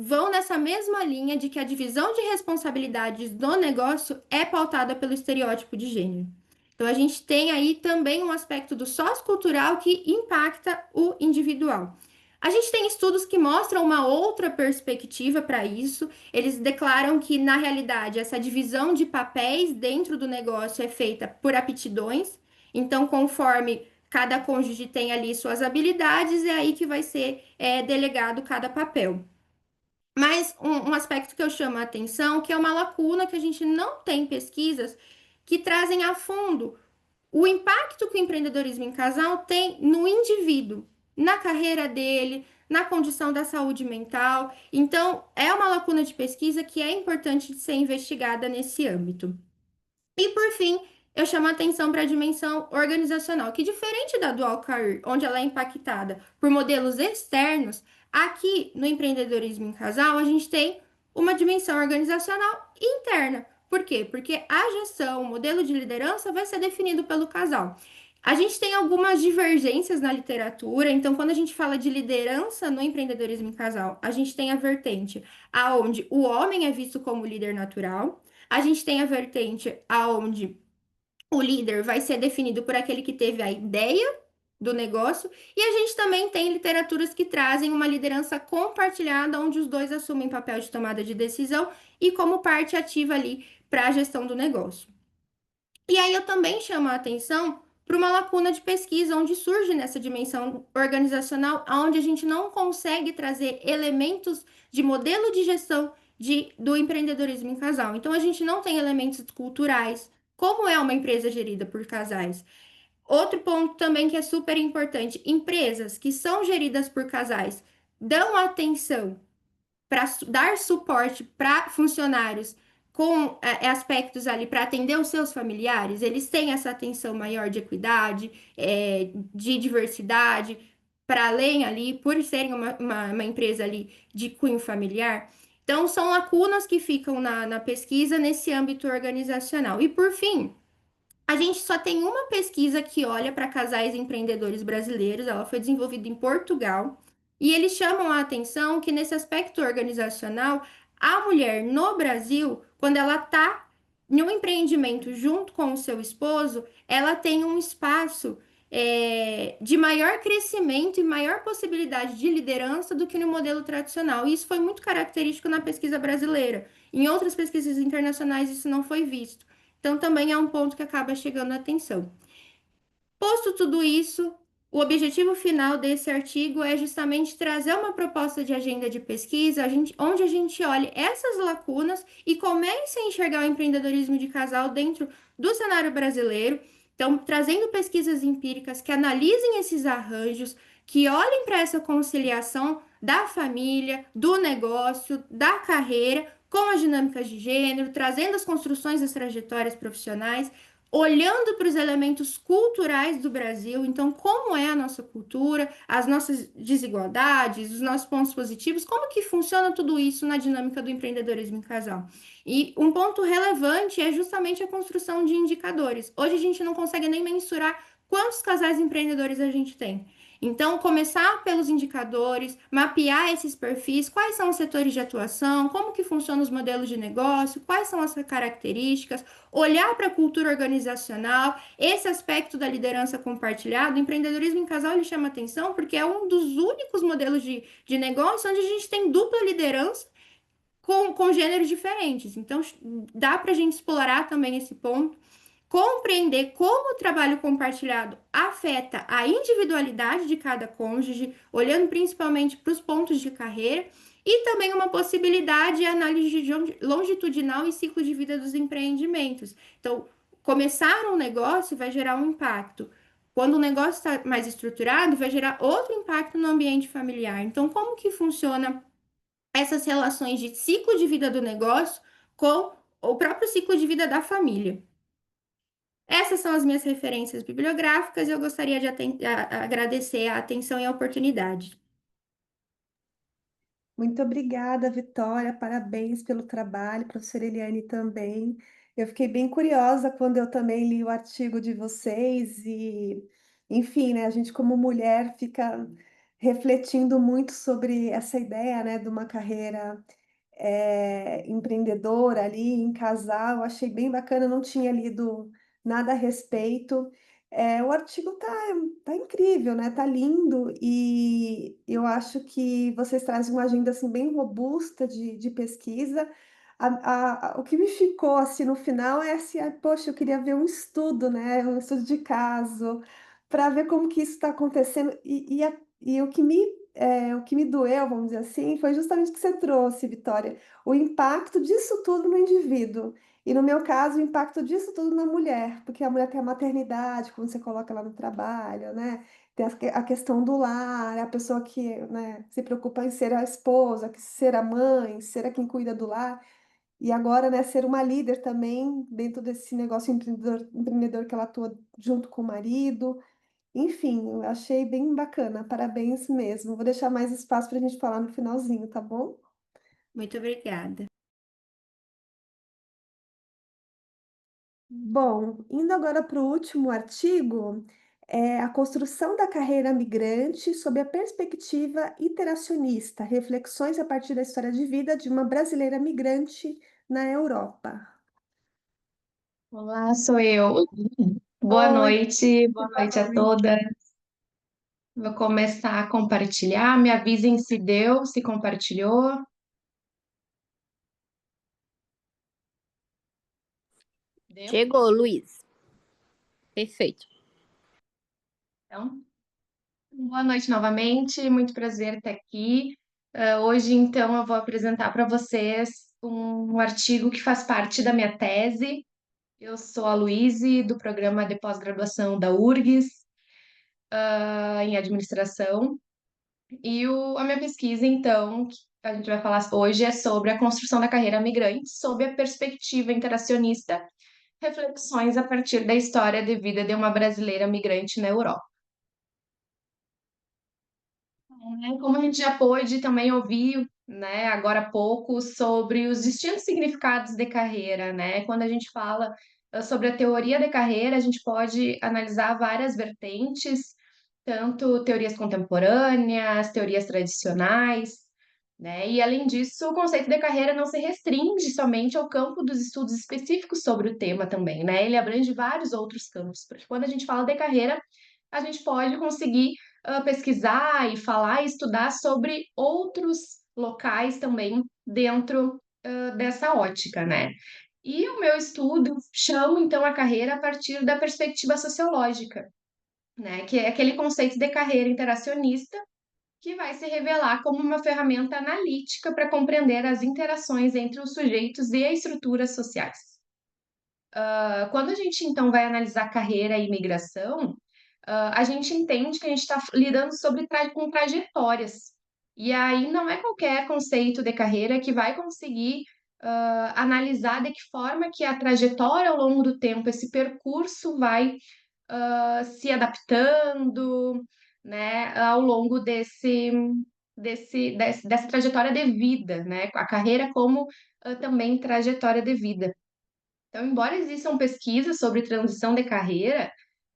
vão nessa mesma linha de que a divisão de responsabilidades do negócio é pautada pelo estereótipo de gênero. Então, a gente tem aí também um aspecto do sociocultural que impacta o individual. A gente tem estudos que mostram uma outra perspectiva para isso. Eles declaram que, na realidade, essa divisão de papéis dentro do negócio é feita por aptidões. Então, conforme cada cônjuge tem ali suas habilidades, é aí que vai ser delegado cada papel. Mas um aspecto que eu chamo a atenção, que é uma lacuna que a gente não tem pesquisas que trazem a fundo o impacto que o empreendedorismo em casal tem no indivíduo, na carreira dele, na condição da saúde mental. Então, é uma lacuna de pesquisa que é importante de ser investigada nesse âmbito. E, por fim, eu chamo a atenção para a dimensão organizacional, que diferente da dual career, onde ela é impactada por modelos externos, aqui no empreendedorismo em casal, a gente tem uma dimensão organizacional interna. Por quê? Porque a gestão, o modelo de liderança vai ser definido pelo casal. A gente tem algumas divergências na literatura, então quando a gente fala de liderança no empreendedorismo em casal, a gente tem a vertente aonde o homem é visto como líder natural, a gente tem a vertente aonde o líder vai ser definido por aquele que teve a ideia do negócio, e a gente também tem literaturas que trazem uma liderança compartilhada, onde os dois assumem papel de tomada de decisão e como parte ativa ali para a gestão do negócio. E aí eu também chamo a atenção para uma lacuna de pesquisa, onde surge nessa dimensão organizacional, onde a gente não consegue trazer elementos de modelo de gestão do empreendedorismo em casal. Então, a gente não tem elementos culturais, como é uma empresa gerida por casais. Outro ponto também que é super importante: empresas que são geridas por casais dão atenção para dar suporte para funcionários com aspectos ali para atender os seus familiares, eles têm essa atenção maior de equidade, de diversidade, para além ali, por serem uma empresa ali de cunho familiar. Então, são lacunas que ficam na pesquisa nesse âmbito organizacional. E, por fim, a gente só tem uma pesquisa que olha para casais empreendedores brasileiros, ela foi desenvolvida em Portugal, e eles chamam a atenção que nesse aspecto organizacional, a mulher no Brasil, quando ela está em um empreendimento junto com o seu esposo, ela tem um espaço de maior crescimento e maior possibilidade de liderança do que no modelo tradicional. E isso foi muito característico na pesquisa brasileira. Em outras pesquisas internacionais, isso não foi visto. Então, também é um ponto que acaba chegando a atenção. Posto tudo isso, o objetivo final desse artigo é justamente trazer uma proposta de agenda de pesquisa, onde a gente olhe essas lacunas e comece a enxergar o empreendedorismo de casal dentro do cenário brasileiro. Então, trazendo pesquisas empíricas que analisem esses arranjos, que olhem para essa conciliação da família, do negócio, da carreira, com as dinâmicas de gênero, trazendo as construções das trajetórias profissionais, olhando para os elementos culturais do Brasil, então como é a nossa cultura, as nossas desigualdades, os nossos pontos positivos, como que funciona tudo isso na dinâmica do empreendedorismo em casal. E um ponto relevante é justamente a construção de indicadores. Hoje a gente não consegue nem mensurar quantos casais empreendedores a gente tem. Então, começar pelos indicadores, mapear esses perfis, quais são os setores de atuação, como que funcionam os modelos de negócio, quais são as características, olhar para a cultura organizacional, esse aspecto da liderança compartilhada. O empreendedorismo em casal ele chama atenção porque é um dos únicos modelos de negócio onde a gente tem dupla liderança com gêneros diferentes. Então, dá para a gente explorar também esse ponto. compreender como o trabalho compartilhado afeta a individualidade de cada cônjuge, olhando principalmente para os pontos de carreira, e também uma possibilidade de análise longitudinal e ciclo de vida dos empreendimentos. Então, começar um negócio vai gerar um impacto. Quando o negócio está mais estruturado, vai gerar outro impacto no ambiente familiar. Então, como que funciona essas relações de ciclo de vida do negócio com o próprio ciclo de vida da família? Essas são as minhas referências bibliográficas e eu gostaria de agradecer a atenção e a oportunidade. Muito obrigada, Vitória. Parabéns pelo trabalho, professora Eliane também. Eu fiquei bem curiosa quando eu também li o artigo de vocês e, enfim, né, a gente como mulher fica refletindo muito sobre essa ideia, né, de uma carreira empreendedora ali em casal. Eu achei bem bacana, eu não tinha lido nada a respeito. O artigo tá incrível, né? Tá lindo e eu acho que vocês trazem uma agenda assim bem robusta de pesquisa. O que me ficou assim no final é assim, poxa, eu queria ver um estudo, né? Um estudo de caso para ver como que isso está acontecendo e o que me doeu, vamos dizer assim, foi justamente o que você trouxe, Vitória, o impacto disso tudo no indivíduo. E no meu caso, o impacto disso tudo na mulher, porque a mulher tem a maternidade, quando você coloca ela no trabalho, né? Tem a questão do lar, a pessoa que, né, se preocupa em ser a esposa, que ser a mãe, ser a quem cuida do lar. E agora, né, ser uma líder também dentro desse negócio empreendedor que ela atua junto com o marido. Enfim, eu achei bem bacana. Parabéns mesmo. Vou deixar mais espaço para a gente falar no finalzinho, tá bom? Muito obrigada. Bom, indo agora para o último artigo, é a construção da carreira migrante sob a perspectiva interacionista, reflexões a partir da história de vida de uma brasileira migrante na Europa. Olá, sou eu. Oi, Boa boa noite a noite. todas. Vou começar a compartilhar. Me avisem se deu, se compartilhou. Deu? Chegou, Luiz. Perfeito. Então, boa noite novamente. Muito prazer estar aqui. Hoje, então, eu vou apresentar para vocês um artigo que faz parte da minha tese. Eu sou a Luíse, do programa de pós-graduação da URGS, em administração. E a minha pesquisa, então, que a gente vai falar hoje é sobre a construção da carreira migrante sob a perspectiva interacionista, reflexões a partir da história de vida de uma brasileira migrante na Europa. Como a gente já pôde também ouvir, né, agora há pouco, sobre os distintos significados de carreira, né? Quando a gente fala sobre a teoria de carreira, a gente pode analisar várias vertentes, tanto teorias contemporâneas, teorias tradicionais, né? E além disso, o conceito de carreira não se restringe somente ao campo dos estudos específicos sobre o tema também, né? Ele abrange vários outros campos. Porque quando a gente fala de carreira, a gente pode conseguir pesquisar e falar e estudar sobre outros locais também dentro dessa ótica, né? E o meu estudo chama então a carreira a partir da perspectiva sociológica, né? Que é aquele conceito de carreira interacionista que vai se revelar como uma ferramenta analítica para compreender as interações entre os sujeitos e as estruturas sociais. Quando a gente então vai analisar carreira e imigração, a gente entende que a gente está lidando com trajetórias. E aí não é qualquer conceito de carreira que vai conseguir analisar de que forma que a trajetória ao longo do tempo, esse percurso vai se adaptando, né, ao longo dessa trajetória de vida, né, a carreira como também trajetória de vida. Então, embora existam pesquisas sobre transição de carreira,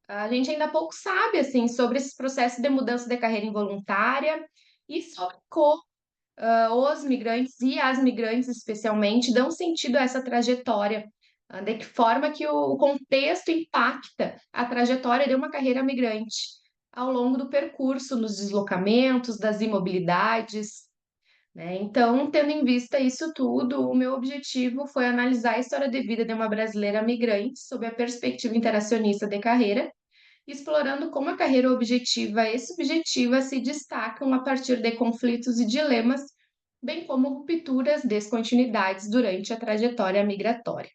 a gente ainda pouco sabe assim sobre esse processo de mudança de carreira involuntária e sobre como os migrantes e as migrantes especialmente dão sentido a essa trajetória, de que forma que o contexto impacta a trajetória de uma carreira migrante ao longo do percurso, nos deslocamentos, das imobilidades. né? Então, tendo em vista isso tudo, o meu objetivo foi analisar a história de vida de uma brasileira migrante sob a perspectiva interacionista de carreira, explorando como a carreira objetiva e subjetiva se destacam a partir de conflitos e dilemas, bem como rupturas, descontinuidades durante a trajetória migratória.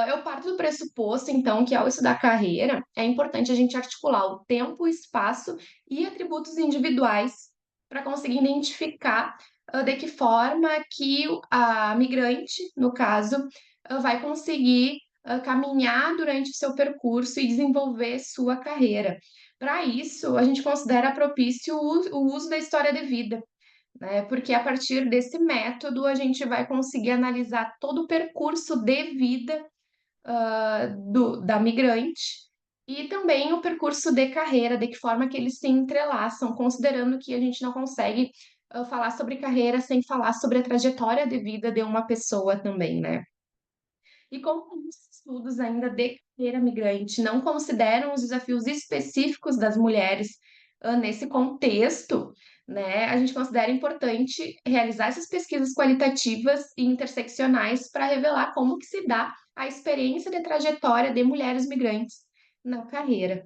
Eu parto do pressuposto, então, que ao estudar carreira, é importante a gente articular o tempo, o espaço e atributos individuais para conseguir identificar de que forma que a migrante, no caso, vai conseguir caminhar durante o seu percurso e desenvolver sua carreira. Para isso, a gente considera propício o uso da história de vida, né? Porque a partir desse método a gente vai conseguir analisar todo o percurso de vida da migrante e também o percurso de carreira, de que forma que eles se entrelaçam, considerando que a gente não consegue falar sobre carreira sem falar sobre a trajetória de vida de uma pessoa também, né? E como os estudos ainda de carreira migrante não consideram os desafios específicos das mulheres nesse contexto, né, a gente considera importante realizar essas pesquisas qualitativas e interseccionais para revelar como que se dá a experiência de trajetória de mulheres migrantes na carreira.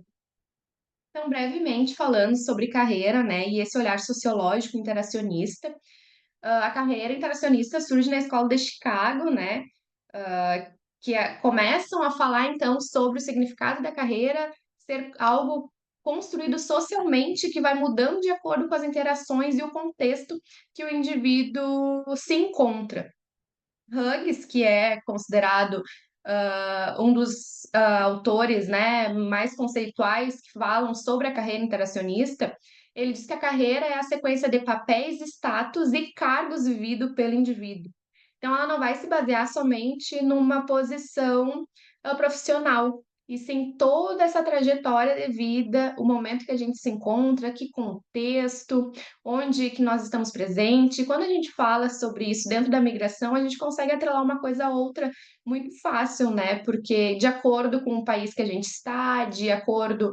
Então, brevemente falando sobre carreira, né, e esse olhar sociológico interacionista, a carreira interacionista surge na Escola de Chicago, né, começam a falar então sobre o significado da carreira ser algo construído socialmente que vai mudando de acordo com as interações e o contexto que o indivíduo se encontra. Hughes, que é considerado um dos autores, né, mais conceituais que falam sobre a carreira interacionista, ele diz que a carreira é a sequência de papéis, status e cargos vividos pelo indivíduo. Então, ela não vai se basear somente numa posição profissional, e sim toda essa trajetória de vida, o momento que a gente se encontra, que contexto, onde que nós estamos presentes. Quando a gente fala sobre isso dentro da migração, a gente consegue atrelar uma coisa a outra muito fácil, né? Porque de acordo com o país que a gente está, de acordo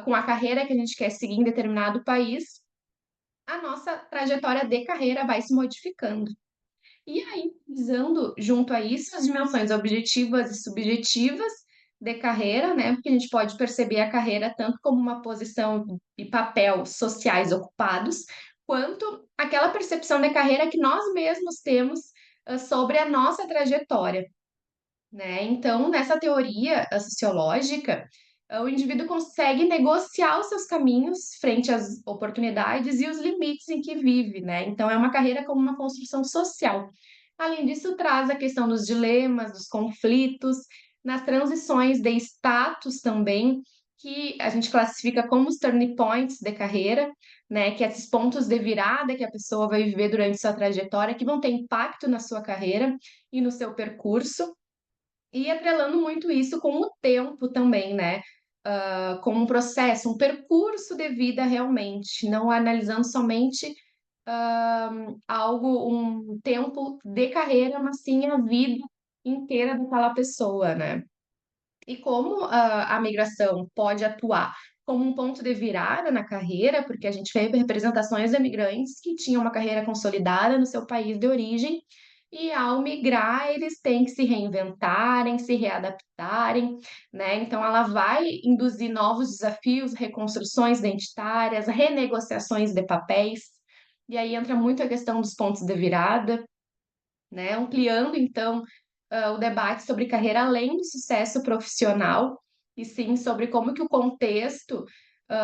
com a carreira que a gente quer seguir em determinado país, a nossa trajetória de carreira vai se modificando. E aí, visando junto a isso as dimensões objetivas e subjetivas de carreira, né? Porque a gente pode perceber a carreira tanto como uma posição e papel sociais ocupados, quanto aquela percepção de carreira que nós mesmos temos sobre a nossa trajetória, né? Então, nessa teoria sociológica, o indivíduo consegue negociar os seus caminhos frente às oportunidades e os limites em que vive, né? Então, é uma carreira como uma construção social. Além disso, traz a questão dos dilemas, dos conflitos, nas transições de status também, que a gente classifica como os turning points de carreira, né? Que é esses pontos de virada que a pessoa vai viver durante sua trajetória, que vão ter impacto na sua carreira e no seu percurso. E atrelando muito isso com o tempo também, né? Como um processo, um percurso de vida realmente, não analisando somente algo, um tempo de carreira, mas sim a vida inteira daquela pessoa, né? E como a migração pode atuar como um ponto de virada na carreira, porque a gente vê representações de imigrantes que tinham uma carreira consolidada no seu país de origem, e ao migrar eles têm que se reinventarem, se readaptarem, né? Então ela vai induzir novos desafios, reconstruções identitárias, renegociações de papéis, e aí entra muito a questão dos pontos de virada, né? Ampliando então o debate sobre carreira além do sucesso profissional, e sim sobre como que o contexto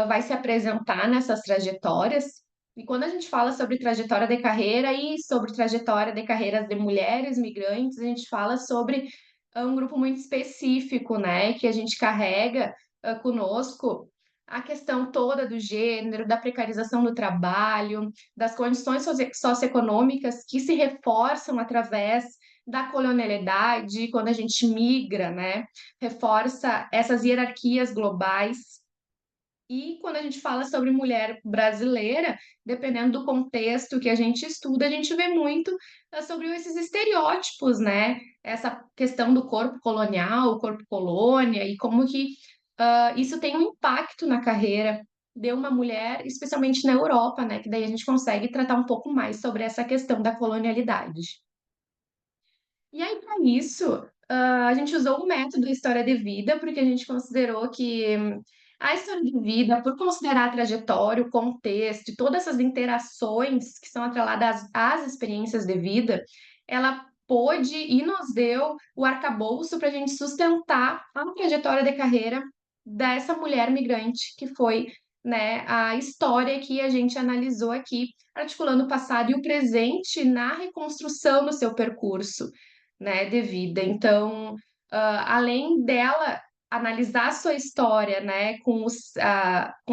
vai se apresentar nessas trajetórias. E quando a gente fala sobre trajetória de carreira e sobre trajetória de carreiras de mulheres migrantes, a gente fala sobre um grupo muito específico, né, que a gente carrega conosco a questão toda do gênero, da precarização do trabalho, das condições socioeconômicas que se reforçam através da colonialidade, quando a gente migra, né, reforça essas hierarquias globais. E quando a gente fala sobre mulher brasileira, dependendo do contexto que a gente estuda, a gente vê muito sobre esses estereótipos, né? Essa questão do corpo colonial, o corpo colônia, e como que isso tem um impacto na carreira de uma mulher, especialmente na Europa, né? Que daí a gente consegue tratar um pouco mais sobre essa questão da colonialidade. E aí, para isso, a gente usou o método História de Vida, porque a gente considerou que a história de vida, por considerar a trajetória, o contexto e todas essas interações que são atreladas às experiências de vida, ela pôde e nos deu o arcabouço para a gente sustentar a trajetória de carreira dessa mulher migrante, que foi, né, a história que a gente analisou aqui, articulando o passado e o presente na reconstrução do seu percurso, né, de vida. Então, além dela analisar a sua história, né, com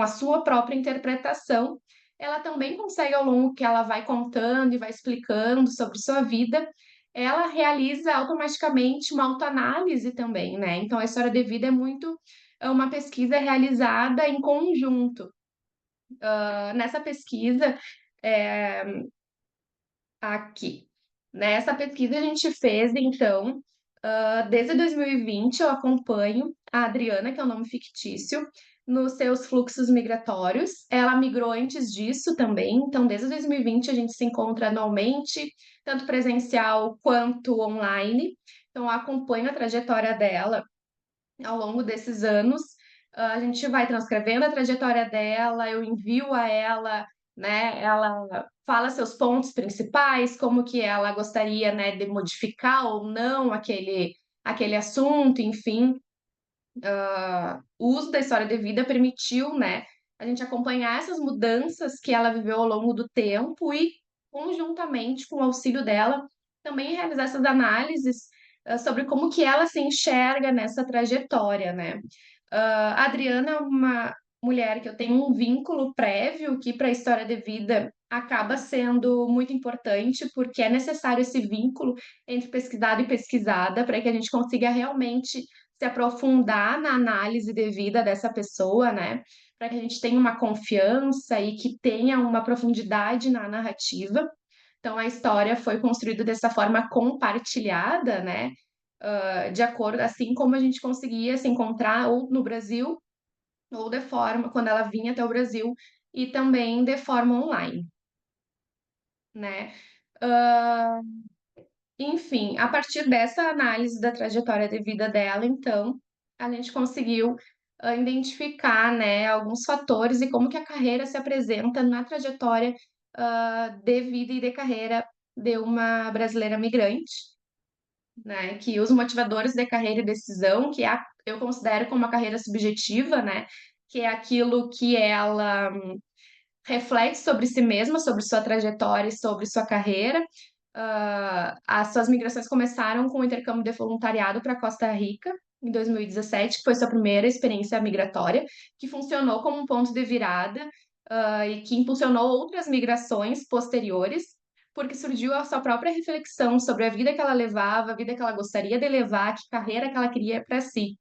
a sua própria interpretação, ela também consegue, ao longo que ela vai contando e vai explicando sobre sua vida, ela realiza automaticamente uma autoanálise também, né? Então, a história de vida é uma pesquisa realizada em conjunto. Nessa pesquisa, é, aqui. Nessa pesquisa a gente fez, então, desde 2020 eu acompanho a Adriana, que é o nome fictício, nos seus fluxos migratórios. Ela migrou antes disso também, então desde 2020 a gente se encontra anualmente, tanto presencial quanto online. Então eu acompanho a trajetória dela ao longo desses anos. A gente vai transcrevendo a trajetória dela, eu envio a ela, né? Ela fala seus pontos principais, como que ela gostaria, né, de modificar ou não aquele assunto, enfim. O uso da história de vida permitiu, né, a gente acompanhar essas mudanças que ela viveu ao longo do tempo e, conjuntamente com o auxílio dela, também realizar essas análises sobre como que ela se enxerga nessa trajetória, né? A Adriana é uma mulher que eu tenho um vínculo prévio que para a história de vida acaba sendo muito importante, porque é necessário esse vínculo entre pesquisado e pesquisada para que a gente consiga realmente se aprofundar na análise de vida dessa pessoa, né? Para que a gente tenha uma confiança e que tenha uma profundidade na narrativa. Então, a história foi construída dessa forma compartilhada, né? De acordo, assim como a gente conseguia se encontrar ou no Brasil, ou de forma, quando ela vinha até o Brasil, e também de forma online, né? Ah, enfim, a partir dessa análise da trajetória de vida dela, então, a gente conseguiu identificar, né, alguns fatores e como que a carreira se apresenta na trajetória de vida e de carreira de uma brasileira migrante, né, que os motivadores de carreira e decisão, eu considero como uma carreira subjetiva, né, que é aquilo que ela reflete sobre si mesma, sobre sua trajetória e sobre sua carreira. As suas migrações começaram com o intercâmbio de voluntariado para Costa Rica, em 2017, que foi sua primeira experiência migratória, que funcionou como um ponto de virada, e que impulsionou outras migrações posteriores, porque surgiu a sua própria reflexão sobre a vida que ela levava, a vida que ela gostaria de levar, que carreira que ela queria para si.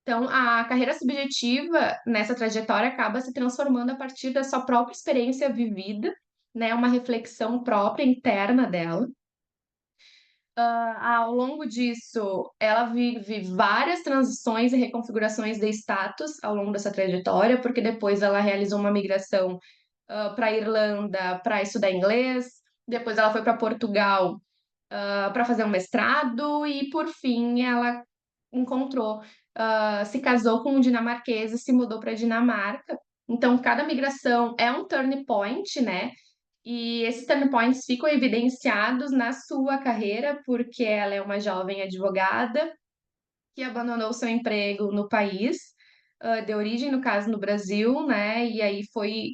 Então, a carreira subjetiva nessa trajetória acaba se transformando a partir da sua própria experiência vivida, né? Uma reflexão própria interna dela. Ao longo disso, ela vive várias transições e reconfigurações de status ao longo dessa trajetória, porque depois ela realizou uma migração para a Irlanda para estudar inglês, depois ela foi para Portugal para fazer um mestrado e, por fim, ela encontrou, se casou com um dinamarquês e se mudou para a Dinamarca. Então, cada migração é um turning point, né? E esses turning points ficam evidenciados na sua carreira, porque ela é uma jovem advogada que abandonou seu emprego no país, de origem, no caso, no Brasil, né? E aí foi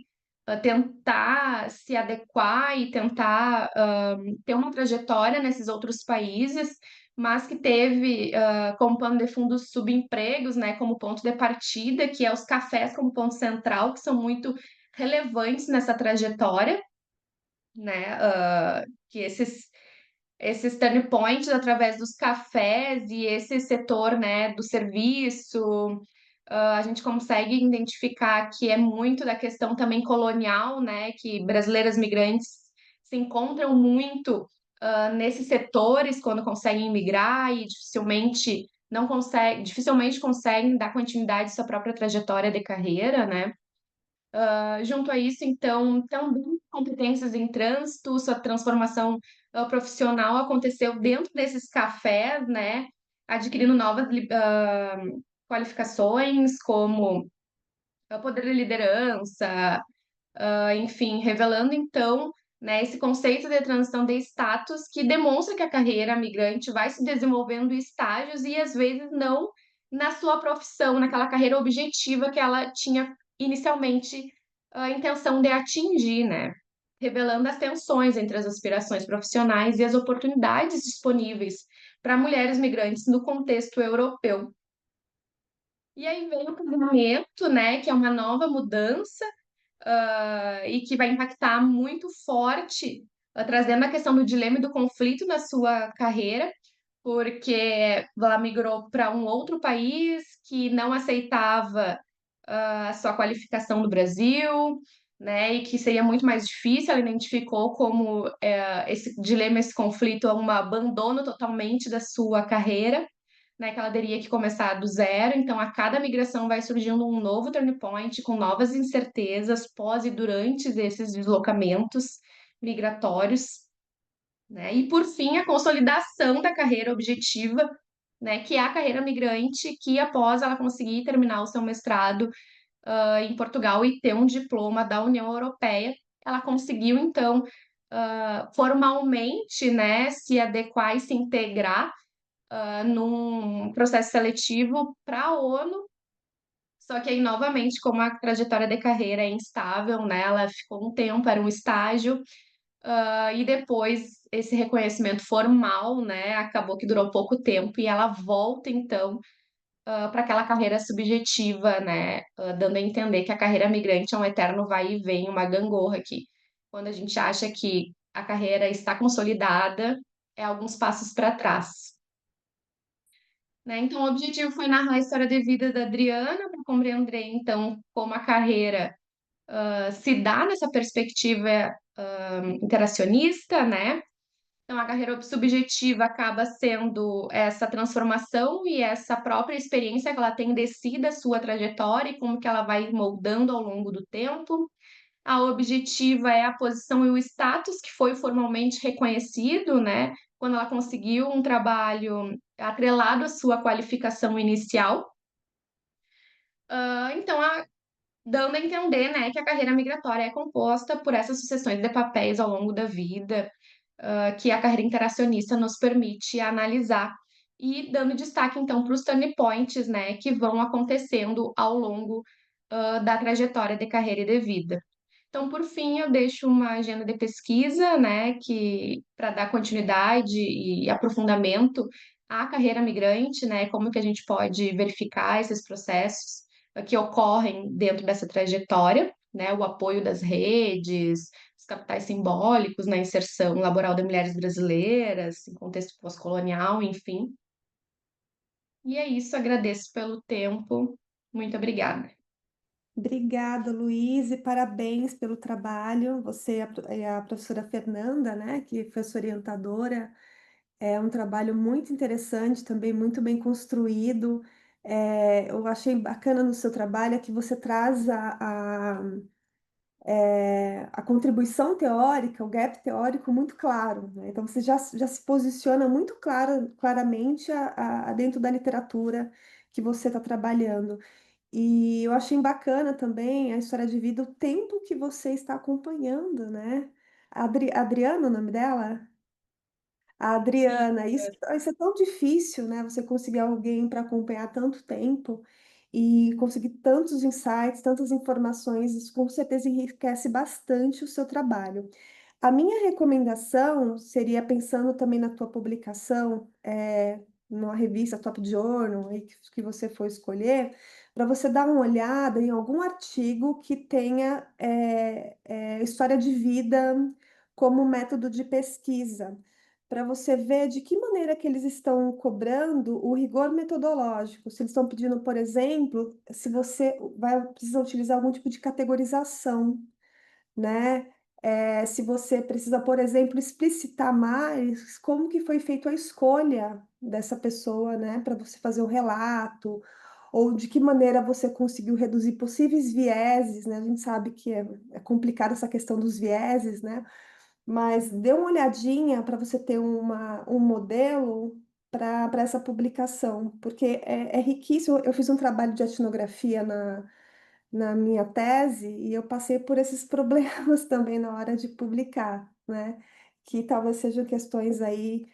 tentar se adequar e tentar ter uma trajetória nesses outros países, mas que teve como pano de fundo os subempregos, né? Como ponto de partida, que é os cafés como ponto central, que são muito relevantes nessa trajetória, né? Que esses turning points através dos cafés e esse setor, né, do serviço, a gente consegue identificar que é muito da questão também colonial, né, que brasileiras migrantes se encontram muito nesses setores quando conseguem migrar e dificilmente conseguem dar continuidade à sua própria trajetória de carreira, né? Junto a isso, então, também competências em trânsito, sua transformação profissional aconteceu dentro desses cafés, né? Adquirindo novas qualificações, como poder de liderança, enfim, revelando então, né, esse conceito de transição de status que demonstra que a carreira migrante vai se desenvolvendo em estágios e às vezes não na sua profissão, naquela carreira objetiva que ela tinha inicialmente a intenção de atingir, né? Revelando as tensões entre as aspirações profissionais e as oportunidades disponíveis para mulheres migrantes no contexto europeu. E aí vem o casamento, né, que é uma nova mudança e que vai impactar muito forte, trazendo a questão do dilema e do conflito na sua carreira, porque ela migrou para um outro país que não aceitava a sua qualificação do Brasil, né, e que seria muito mais difícil. Ela identificou como esse dilema, esse conflito, um abandono totalmente da sua carreira, né, que ela teria que começar do zero. Então, a cada migração vai surgindo um novo turning point, com novas incertezas pós e durante esses deslocamentos migratórios, né? E, por fim, a consolidação da carreira objetiva, né, que é a carreira migrante, que após ela conseguir terminar o seu mestrado, em Portugal e ter um diploma da União Europeia, ela conseguiu, então, formalmente, né, se adequar e se integrar num processo seletivo para a ONU, só que aí, novamente, como a trajetória de carreira é instável, né? Ela ficou um tempo, era um estágio, e depois esse reconhecimento formal, né? Acabou que durou pouco tempo e ela volta, então, para aquela carreira subjetiva, né? Dando a entender que a carreira migrante é um eterno vai e vem, uma gangorra aqui. Quando a gente acha que a carreira está consolidada, é alguns passos para trás. Né? Então, o objetivo foi narrar a história de vida da Adriana, para compreender, então, como a carreira se dá nessa perspectiva interacionista, né? Então, a carreira subjetiva acaba sendo essa transformação e essa própria experiência que ela tem de si, da sua trajetória e como que ela vai moldando ao longo do tempo. A objetiva é a posição e o status que foi formalmente reconhecido, né? Quando ela conseguiu um trabalho atrelado à sua qualificação inicial. Então, dando a entender, né, que a carreira migratória é composta por essas sucessões de papéis ao longo da vida, que a carreira interacionista nos permite analisar. E dando destaque, então, para os turning points, né, que vão acontecendo ao longo da trajetória de carreira e de vida. Então, por fim, eu deixo uma agenda de pesquisa, né, que para dar continuidade e aprofundamento à carreira migrante, né, como que a gente pode verificar esses processos que ocorrem dentro dessa trajetória, né, o apoio das redes, os capitais simbólicos na inserção laboral de mulheres brasileiras, em contexto pós-colonial, enfim. E é isso, agradeço pelo tempo. Muito obrigada. Obrigada, Luiz, e parabéns pelo trabalho. Você e a professora Fernanda, né, que foi sua orientadora. É um trabalho muito interessante, também muito bem construído. Eu achei bacana no seu trabalho é que você traz a contribuição teórica, o gap teórico muito claro, né? Então você já se posiciona muito claramente dentro da literatura que você está trabalhando. E eu achei bacana também a história de vida, o tempo que você está acompanhando, né? Adriana, o nome dela? A Sim. Adriana, isso é tão difícil, né? Você conseguir alguém para acompanhar tanto tempo e conseguir tantos insights, tantas informações, isso com certeza enriquece bastante o seu trabalho. A minha recomendação seria, pensando também na tua publicação, numa revista Top Journal, aí que você for escolher, para você dar uma olhada em algum artigo que tenha história de vida como método de pesquisa, para você ver de que maneira que eles estão cobrando o rigor metodológico. Se eles estão pedindo, por exemplo, se você vai precisar utilizar algum tipo de categorização, né? Se você precisa, por exemplo, explicitar mais como que foi feita a escolha dessa pessoa, né, para você fazer o relato, ou de que maneira você conseguiu reduzir possíveis vieses, né? A gente sabe que é complicada essa questão dos vieses, né? Mas dê uma olhadinha para você ter um modelo para essa publicação, porque é riquíssimo. Eu fiz um trabalho de etnografia na minha tese e eu passei por esses problemas também na hora de publicar, né? Que talvez sejam questões aí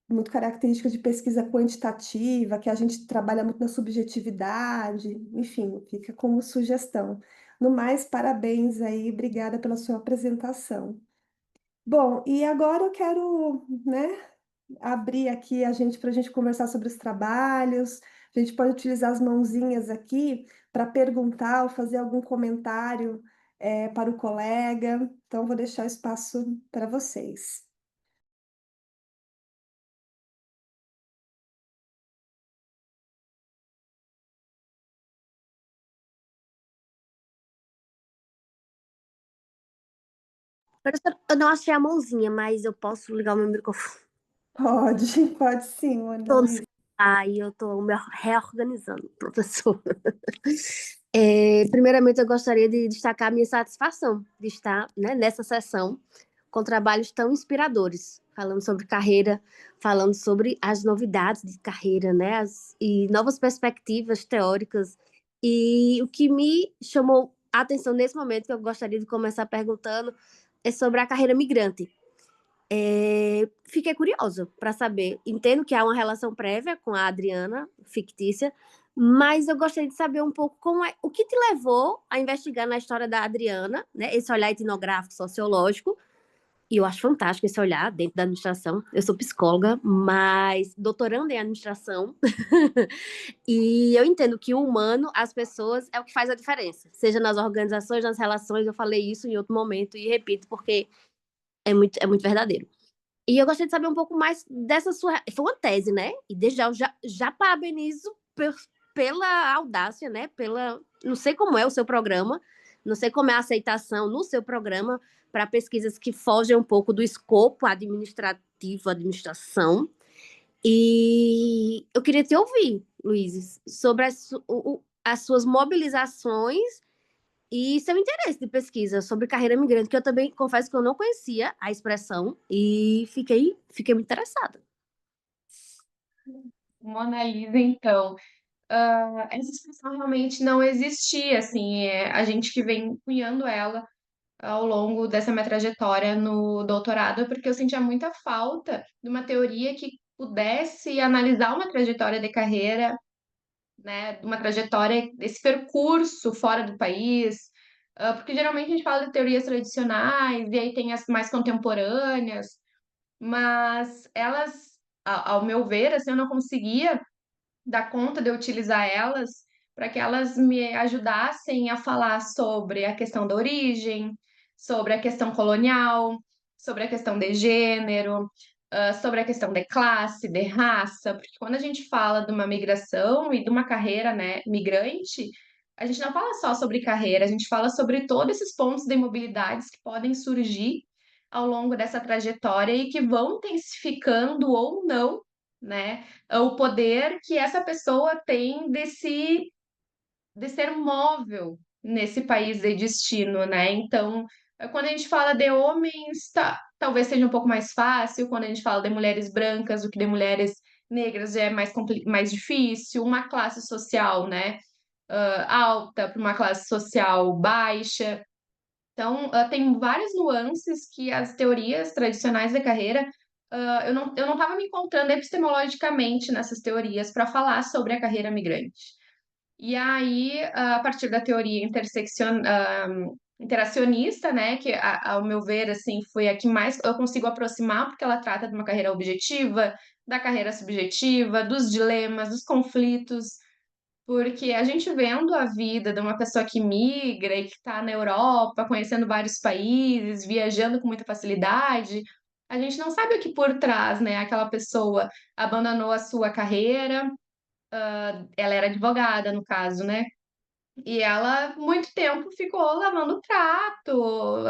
muito características de pesquisa quantitativa, que a gente trabalha muito na subjetividade, enfim, fica como sugestão. No mais, parabéns aí, obrigada pela sua apresentação. Bom, e agora eu quero, né, abrir aqui a gente para a gente conversar sobre os trabalhos. A gente pode utilizar as mãozinhas aqui para perguntar ou fazer algum comentário para o colega. Então, vou deixar o espaço para vocês. Eu não achei a mãozinha, mas eu posso ligar o meu microfone. Pode sim, Ana Tô no Luísa. Aí eu tô me reorganizando, professor. Primeiramente, eu gostaria de destacar a minha satisfação de estar, né, nessa sessão com trabalhos tão inspiradores, falando sobre carreira, falando sobre as novidades de carreira, né, e novas perspectivas teóricas. E o que me chamou a atenção nesse momento, que eu gostaria de começar perguntando, é sobre a carreira migrante. Fiquei curiosa para saber. Entendo que há uma relação prévia com a Adriana, fictícia, mas eu gostaria de saber um pouco o que te levou a investigar na história da Adriana, né? Esse olhar etnográfico, sociológico, e eu acho fantástico esse olhar dentro da administração. Eu sou psicóloga, mas doutoranda em administração, e eu entendo que o humano, as pessoas, é o que faz a diferença, seja nas organizações, nas relações. Eu falei isso em outro momento e repito porque é muito verdadeiro. E eu gostaria de saber um pouco mais dessa sua. Foi uma tese, né? E desde já eu já parabenizo pela audácia, né? Não sei como é o seu programa, não sei como é a aceitação no seu programa para pesquisas que fogem um pouco do escopo administrativo, administração. E eu queria te ouvir, Luiz, sobre as suas mobilizações e seu interesse de pesquisa sobre carreira migrante, que eu também confesso que eu não conhecia a expressão e fiquei muito interessada. Mona Lisa, então, essa expressão realmente não existia, assim, a gente que vem cunhando ela ao longo dessa minha trajetória no doutorado, porque eu sentia muita falta de uma teoria que pudesse analisar uma trajetória de carreira, né, uma trajetória desse percurso fora do país, porque geralmente a gente fala de teorias tradicionais e aí tem as mais contemporâneas, mas elas, ao meu ver, assim, eu não conseguia dar conta de eu utilizar elas para que elas me ajudassem a falar sobre a questão da origem, sobre a questão colonial, sobre a questão de gênero, sobre a questão de classe, de raça, porque quando a gente fala de uma migração e de uma carreira, né, migrante, a gente não fala só sobre carreira, a gente fala sobre todos esses pontos de mobilidades que podem surgir ao longo dessa trajetória e que vão intensificando ou não, né, o poder que essa pessoa tem de ser móvel nesse país de destino, né? Então, quando a gente fala de homens, talvez seja um pouco mais fácil, quando a gente fala de mulheres brancas do que de mulheres negras, já é mais difícil, uma classe social, né, alta para uma classe social baixa. Então, tem várias nuances que as teorias tradicionais da carreira, eu não estava me encontrando epistemologicamente nessas teorias para falar sobre a carreira migrante. E aí, a partir da teoria interacionista, né, que ao meu ver, assim, foi a que mais eu consigo aproximar, porque ela trata de uma carreira objetiva, da carreira subjetiva, dos dilemas, dos conflitos, porque a gente vendo a vida de uma pessoa que migra e que está na Europa, conhecendo vários países, viajando com muita facilidade, a gente não sabe o que por trás, né? Aquela pessoa abandonou a sua carreira, ela era advogada, no caso, né? E ela, muito tempo, ficou lavando prato,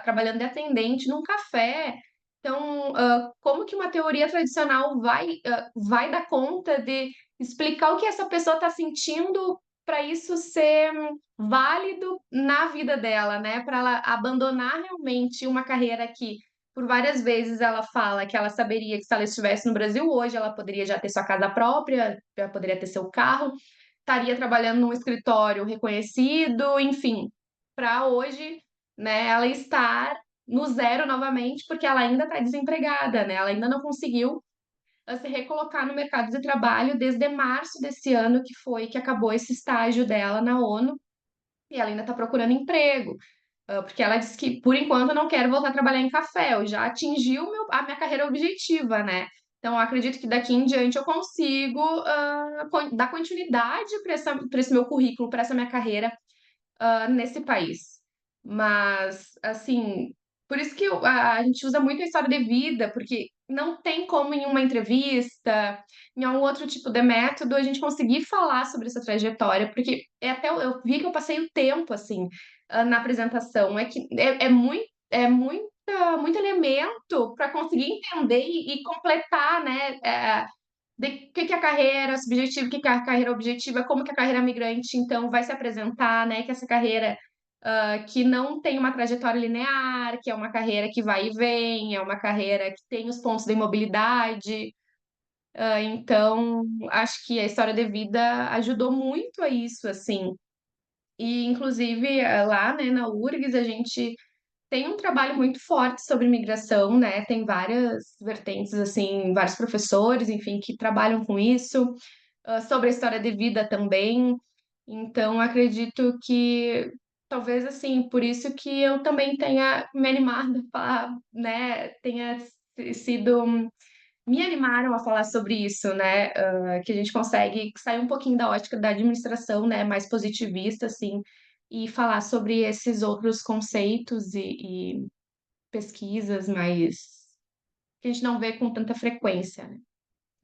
trabalhando de atendente num café. Então, como que uma teoria tradicional vai dar conta de explicar o que essa pessoa está sentindo para isso ser válido na vida dela, né? Para ela abandonar realmente uma carreira que, por várias vezes, ela fala que ela saberia que se ela estivesse no Brasil hoje, ela poderia já ter sua casa própria, já poderia ter seu carro, estaria trabalhando num escritório reconhecido, enfim, para hoje, né, ela estar no zero novamente, porque ela ainda está desempregada, né? Ela ainda não conseguiu se recolocar no mercado de trabalho desde março desse ano, que foi que acabou esse estágio dela na ONU, e ela ainda está procurando emprego, porque ela disse que, por enquanto, não quero voltar a trabalhar em café, eu já atingi a minha carreira objetiva, né? Então, eu acredito que daqui em diante eu consigo dar continuidade para esse meu currículo, para essa minha carreira nesse país. Mas, assim, por isso que a gente usa muito a história de vida, porque não tem como em uma entrevista, em algum outro tipo de método, a gente conseguir falar sobre essa trajetória, porque até eu vi que eu passei o tempo, assim, na apresentação. É que muito elemento para conseguir entender e completar, né? De que é a carreira subjetiva, o que é a carreira objetiva, como que a carreira migrante, então, vai se apresentar, né? Que essa carreira que não tem uma trajetória linear, que é uma carreira que vai e vem, é uma carreira que tem os pontos da imobilidade. Então, acho que a história de vida ajudou muito a isso, assim. E, inclusive, lá, né, na URGS, a gente tem um trabalho muito forte sobre migração, né? Tem várias vertentes, assim, vários professores, enfim, que trabalham com isso, sobre a história de vida também. Então, acredito que talvez, assim, por isso que eu também tenha me animado a, né, sido me animaram a falar sobre isso, né? Que a gente consegue sair um pouquinho da ótica da administração, né? Mais positivista, assim, e falar sobre esses outros conceitos e pesquisas mais que a gente não vê com tanta frequência, né?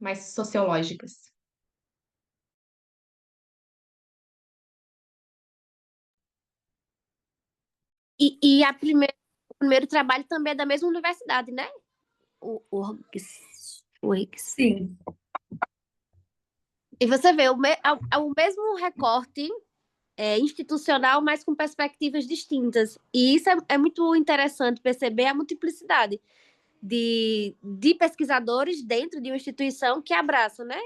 Mais sociológicas. O primeiro trabalho também é da mesma universidade, né? O URGS. Sim. E você vê o mesmo recorte institucional, mas com perspectivas distintas. E isso é muito interessante perceber a multiplicidade de pesquisadores dentro de uma instituição que abraçam, né,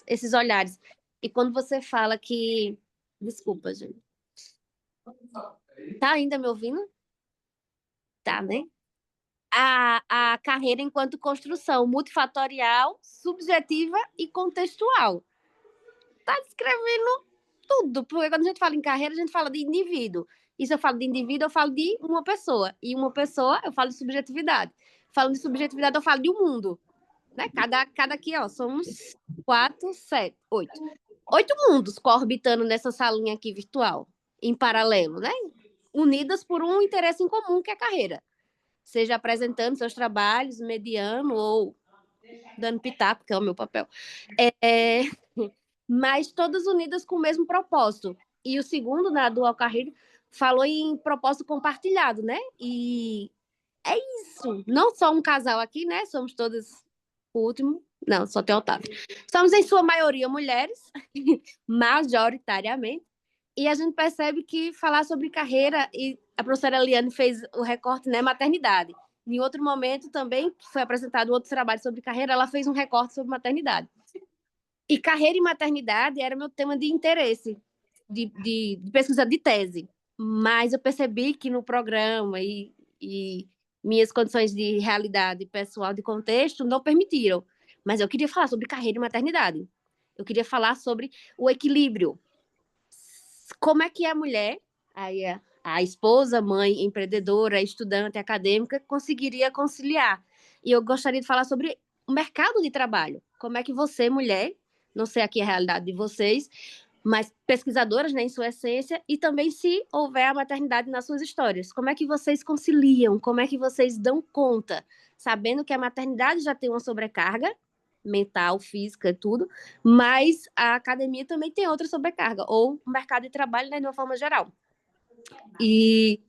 esses olhares. E quando você fala que... Desculpa, gente. Tá ainda me ouvindo? Tá, né? A carreira enquanto construção multifatorial, subjetiva e contextual. Tá descrevendo tudo, porque quando a gente fala em carreira, a gente fala de indivíduo. E se eu falo de indivíduo, eu falo de uma pessoa. E uma pessoa, eu falo de subjetividade. Falando de subjetividade, eu falo de um mundo. Né? Cada aqui, ó, somos 4, 7, 8. 8 mundos orbitando nessa salinha aqui virtual, em paralelo, né? Unidas por um interesse em comum, que é a carreira. Seja apresentando seus trabalhos, mediando ou dando pitaco, que é o meu papel. Mas todas unidas com o mesmo propósito. E o segundo, na Dual Career, falou em propósito compartilhado, né? E é isso. Não só um casal aqui, né? Somos todas o último. Não, só tem Otávio. Somos, em sua maioria, mulheres, majoritariamente. E a gente percebe que falar sobre carreira, e a professora Eliane fez o recorte, né? Maternidade. Em outro momento também foi apresentado outro trabalho sobre carreira, ela fez um recorte sobre maternidade. E carreira e maternidade era meu tema de interesse, de pesquisa de tese. Mas eu percebi que no programa e minhas condições de realidade pessoal, de contexto, não permitiram. Mas eu queria falar sobre carreira e maternidade. Eu queria falar sobre o equilíbrio. Como é que a mulher, a esposa, mãe, empreendedora, estudante, acadêmica, conseguiria conciliar? E eu gostaria de falar sobre o mercado de trabalho. Como é que você, mulher, não sei aqui a realidade de vocês, mas pesquisadoras, né, em sua essência, e também se houver a maternidade nas suas histórias. Como é que vocês conciliam? Como é que vocês dão conta? Sabendo que a maternidade já tem uma sobrecarga mental, física e tudo, mas a academia também tem outra sobrecarga, ou o mercado de trabalho, né, de uma forma geral. E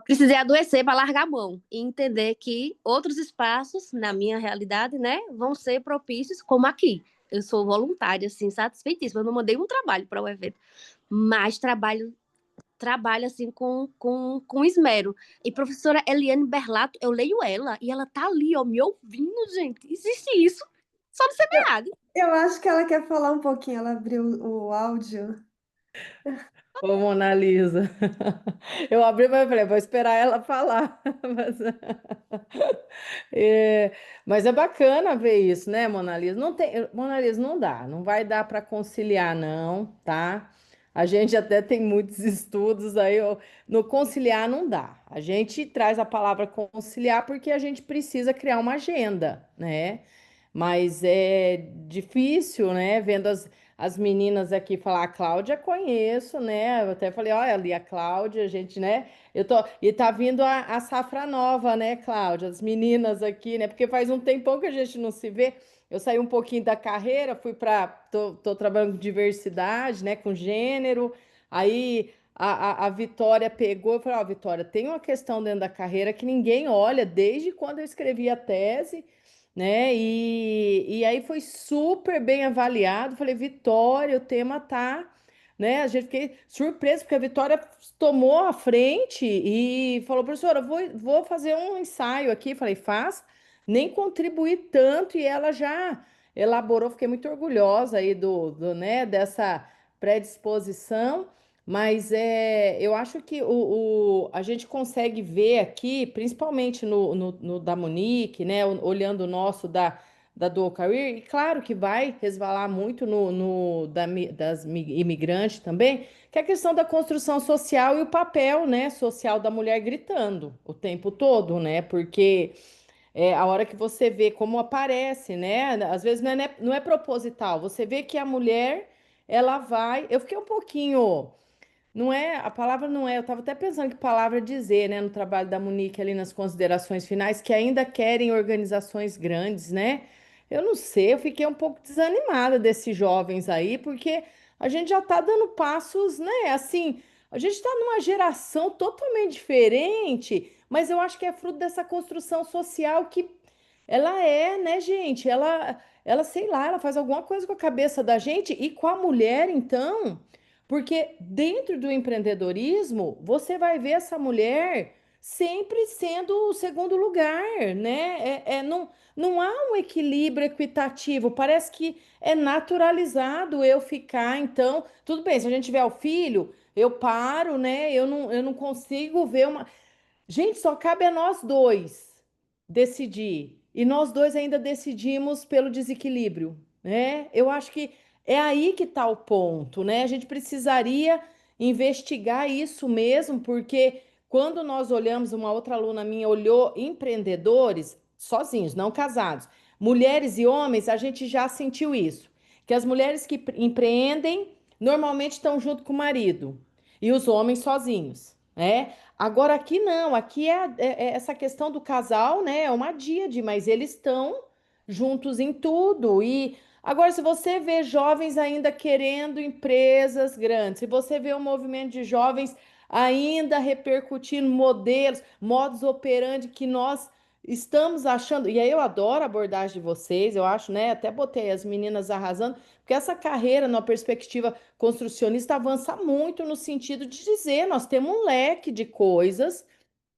precisei adoecer para largar a mão e entender que outros espaços, na minha realidade, né, vão ser propícios, como aqui. Eu sou voluntária, assim, satisfeitíssima. Eu não mandei um trabalho para o evento, mas trabalho assim com esmero. E professora Eliane Berlato, eu leio ela e ela tá ali, ó, me ouvindo, gente. Existe isso? Só no Eu, CBAG. eu acho que ela quer falar um pouquinho, ela abriu o áudio. Ô, Mona Lisa. Eu abri, mas eu falei, vou esperar ela falar. Mas é, mas é bacana ver isso, né, Mona Lisa? Não tem, Mona Lisa, não dá, não vai dar para conciliar, não, tá? A gente até tem muitos estudos aí, ó, no conciliar não dá. A gente traz a palavra conciliar porque a gente precisa criar uma agenda, né? Mas é difícil, né? Vendo as meninas aqui falar, a Cláudia conheço, né? Eu até falei, olha ali a Cláudia, a gente, né? E tá vindo a safra nova, né, Cláudia? As meninas aqui, né? Porque faz um tempão que a gente não se vê. Eu saí um pouquinho da carreira, tô trabalhando com diversidade, né? Com gênero. Aí a Vitória pegou e falou, ó, Vitória, tem uma questão dentro da carreira que ninguém olha desde quando eu escrevi a tese, né? E aí foi super bem avaliado. Falei, Vitória, o tema tá, né? A gente fiquei surpresa porque a Vitória tomou a frente e falou, professora, vou fazer um ensaio aqui. Falei, faz, nem contribuí tanto e ela já elaborou. Fiquei muito orgulhosa aí né, dessa predisposição. Mas eu acho que a gente consegue ver aqui, principalmente no da Monique, né, olhando o nosso da Dual Career, e claro que vai resvalar muito das imigrantes também, que é a questão da construção social e o papel, né, social da mulher gritando o tempo todo, né, porque a hora que você vê como aparece, né, às vezes não é proposital, você vê que a mulher, ela vai... Eu fiquei um pouquinho... Não é, a palavra não é, eu estava até pensando que palavra dizer, né, no trabalho da Monique ali nas considerações finais, que ainda querem organizações grandes, né? Eu não sei, eu fiquei um pouco desanimada desses jovens aí, porque a gente já está dando passos, né? Assim, a gente está numa geração totalmente diferente, mas eu acho que é fruto dessa construção social que ela né, gente? Sei lá, ela faz alguma coisa com a cabeça da gente e com a mulher, então. Porque dentro do empreendedorismo, você vai ver essa mulher sempre sendo o segundo lugar, né? Não há um equilíbrio equitativo. Parece que é naturalizado eu ficar, então, tudo bem, se a gente tiver o filho, eu paro, né? Eu não consigo ver uma. Gente, só cabe a nós dois decidir. E nós dois ainda decidimos pelo desequilíbrio, né? Eu acho que é aí que está o ponto, né? A gente precisaria investigar isso mesmo, porque quando nós olhamos, uma outra aluna minha olhou empreendedores sozinhos, não casados, mulheres e homens, a gente já sentiu isso, que as mulheres que empreendem normalmente estão junto com o marido e os homens sozinhos, né? Agora aqui não, aqui é essa questão do casal, né? É uma díade, mas eles estão juntos em tudo. E agora, se você vê jovens ainda querendo empresas grandes, se você vê um movimento de jovens ainda repercutindo modelos, modus operandi que nós estamos achando, e aí eu adoro a abordagem de vocês, eu acho, né? Até botei as meninas arrasando, porque essa carreira, numa perspectiva construcionista, avança muito no sentido de dizer, nós temos um leque de coisas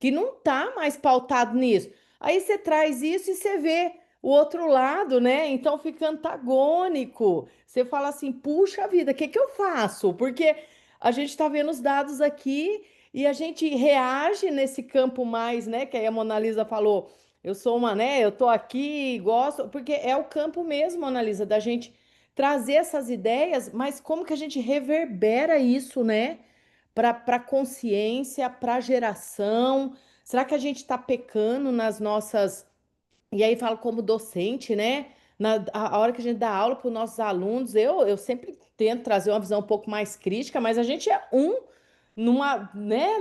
que não está mais pautado nisso. Aí você traz isso e você vê o outro lado, né? Então fica antagônico. Você fala assim, puxa vida, o que que eu faço? Porque a gente está vendo os dados aqui e a gente reage nesse campo mais, né? Que aí a Mona Lisa falou, eu sou uma, né? Eu tô aqui, gosto, porque é o campo mesmo, Mona Lisa, da gente trazer essas ideias, mas como que a gente reverbera isso, né? Para consciência, para geração. Será que a gente está pecando nas nossas. E aí falo como docente, né? A hora que a gente dá aula para os nossos alunos, eu sempre tento trazer uma visão um pouco mais crítica, mas a gente é né?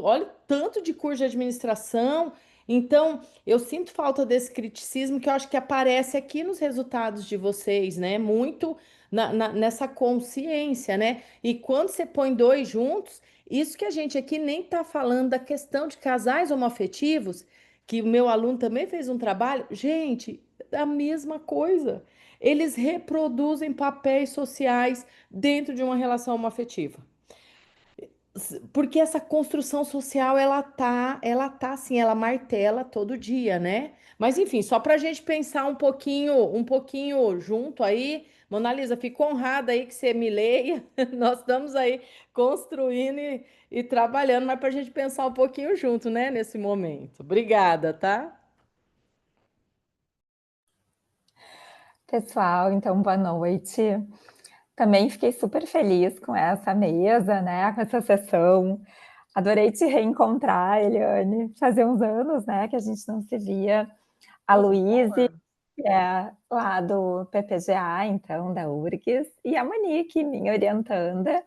Olha o tanto de curso de administração. Então, eu sinto falta desse criticismo que eu acho que aparece aqui nos resultados de vocês, né? Muito nessa consciência, né? E quando você põe dois juntos, isso que a gente aqui nem está falando da questão de casais homoafetivos, que o meu aluno também fez um trabalho. Gente, a mesma coisa. eles reproduzem papéis sociais dentro de uma relação homoafetiva. Porque essa construção social, assim, ela martela todo dia, né? Mas enfim, só para a gente pensar um pouquinho junto aí, Mona Lisa, fico honrada aí que você me leia. Nós estamos aí construindo e trabalhando, mas para a gente pensar um pouquinho junto, né, nesse momento. Obrigada, tá? Pessoal, então boa noite. Também fiquei super feliz com essa mesa, né, com essa sessão. Adorei te reencontrar, Eliane. Fazia uns anos, né, que a gente não se via. A Luíse, que é lá do PPGA, então, da URGS, e a Monique, minha orientanda,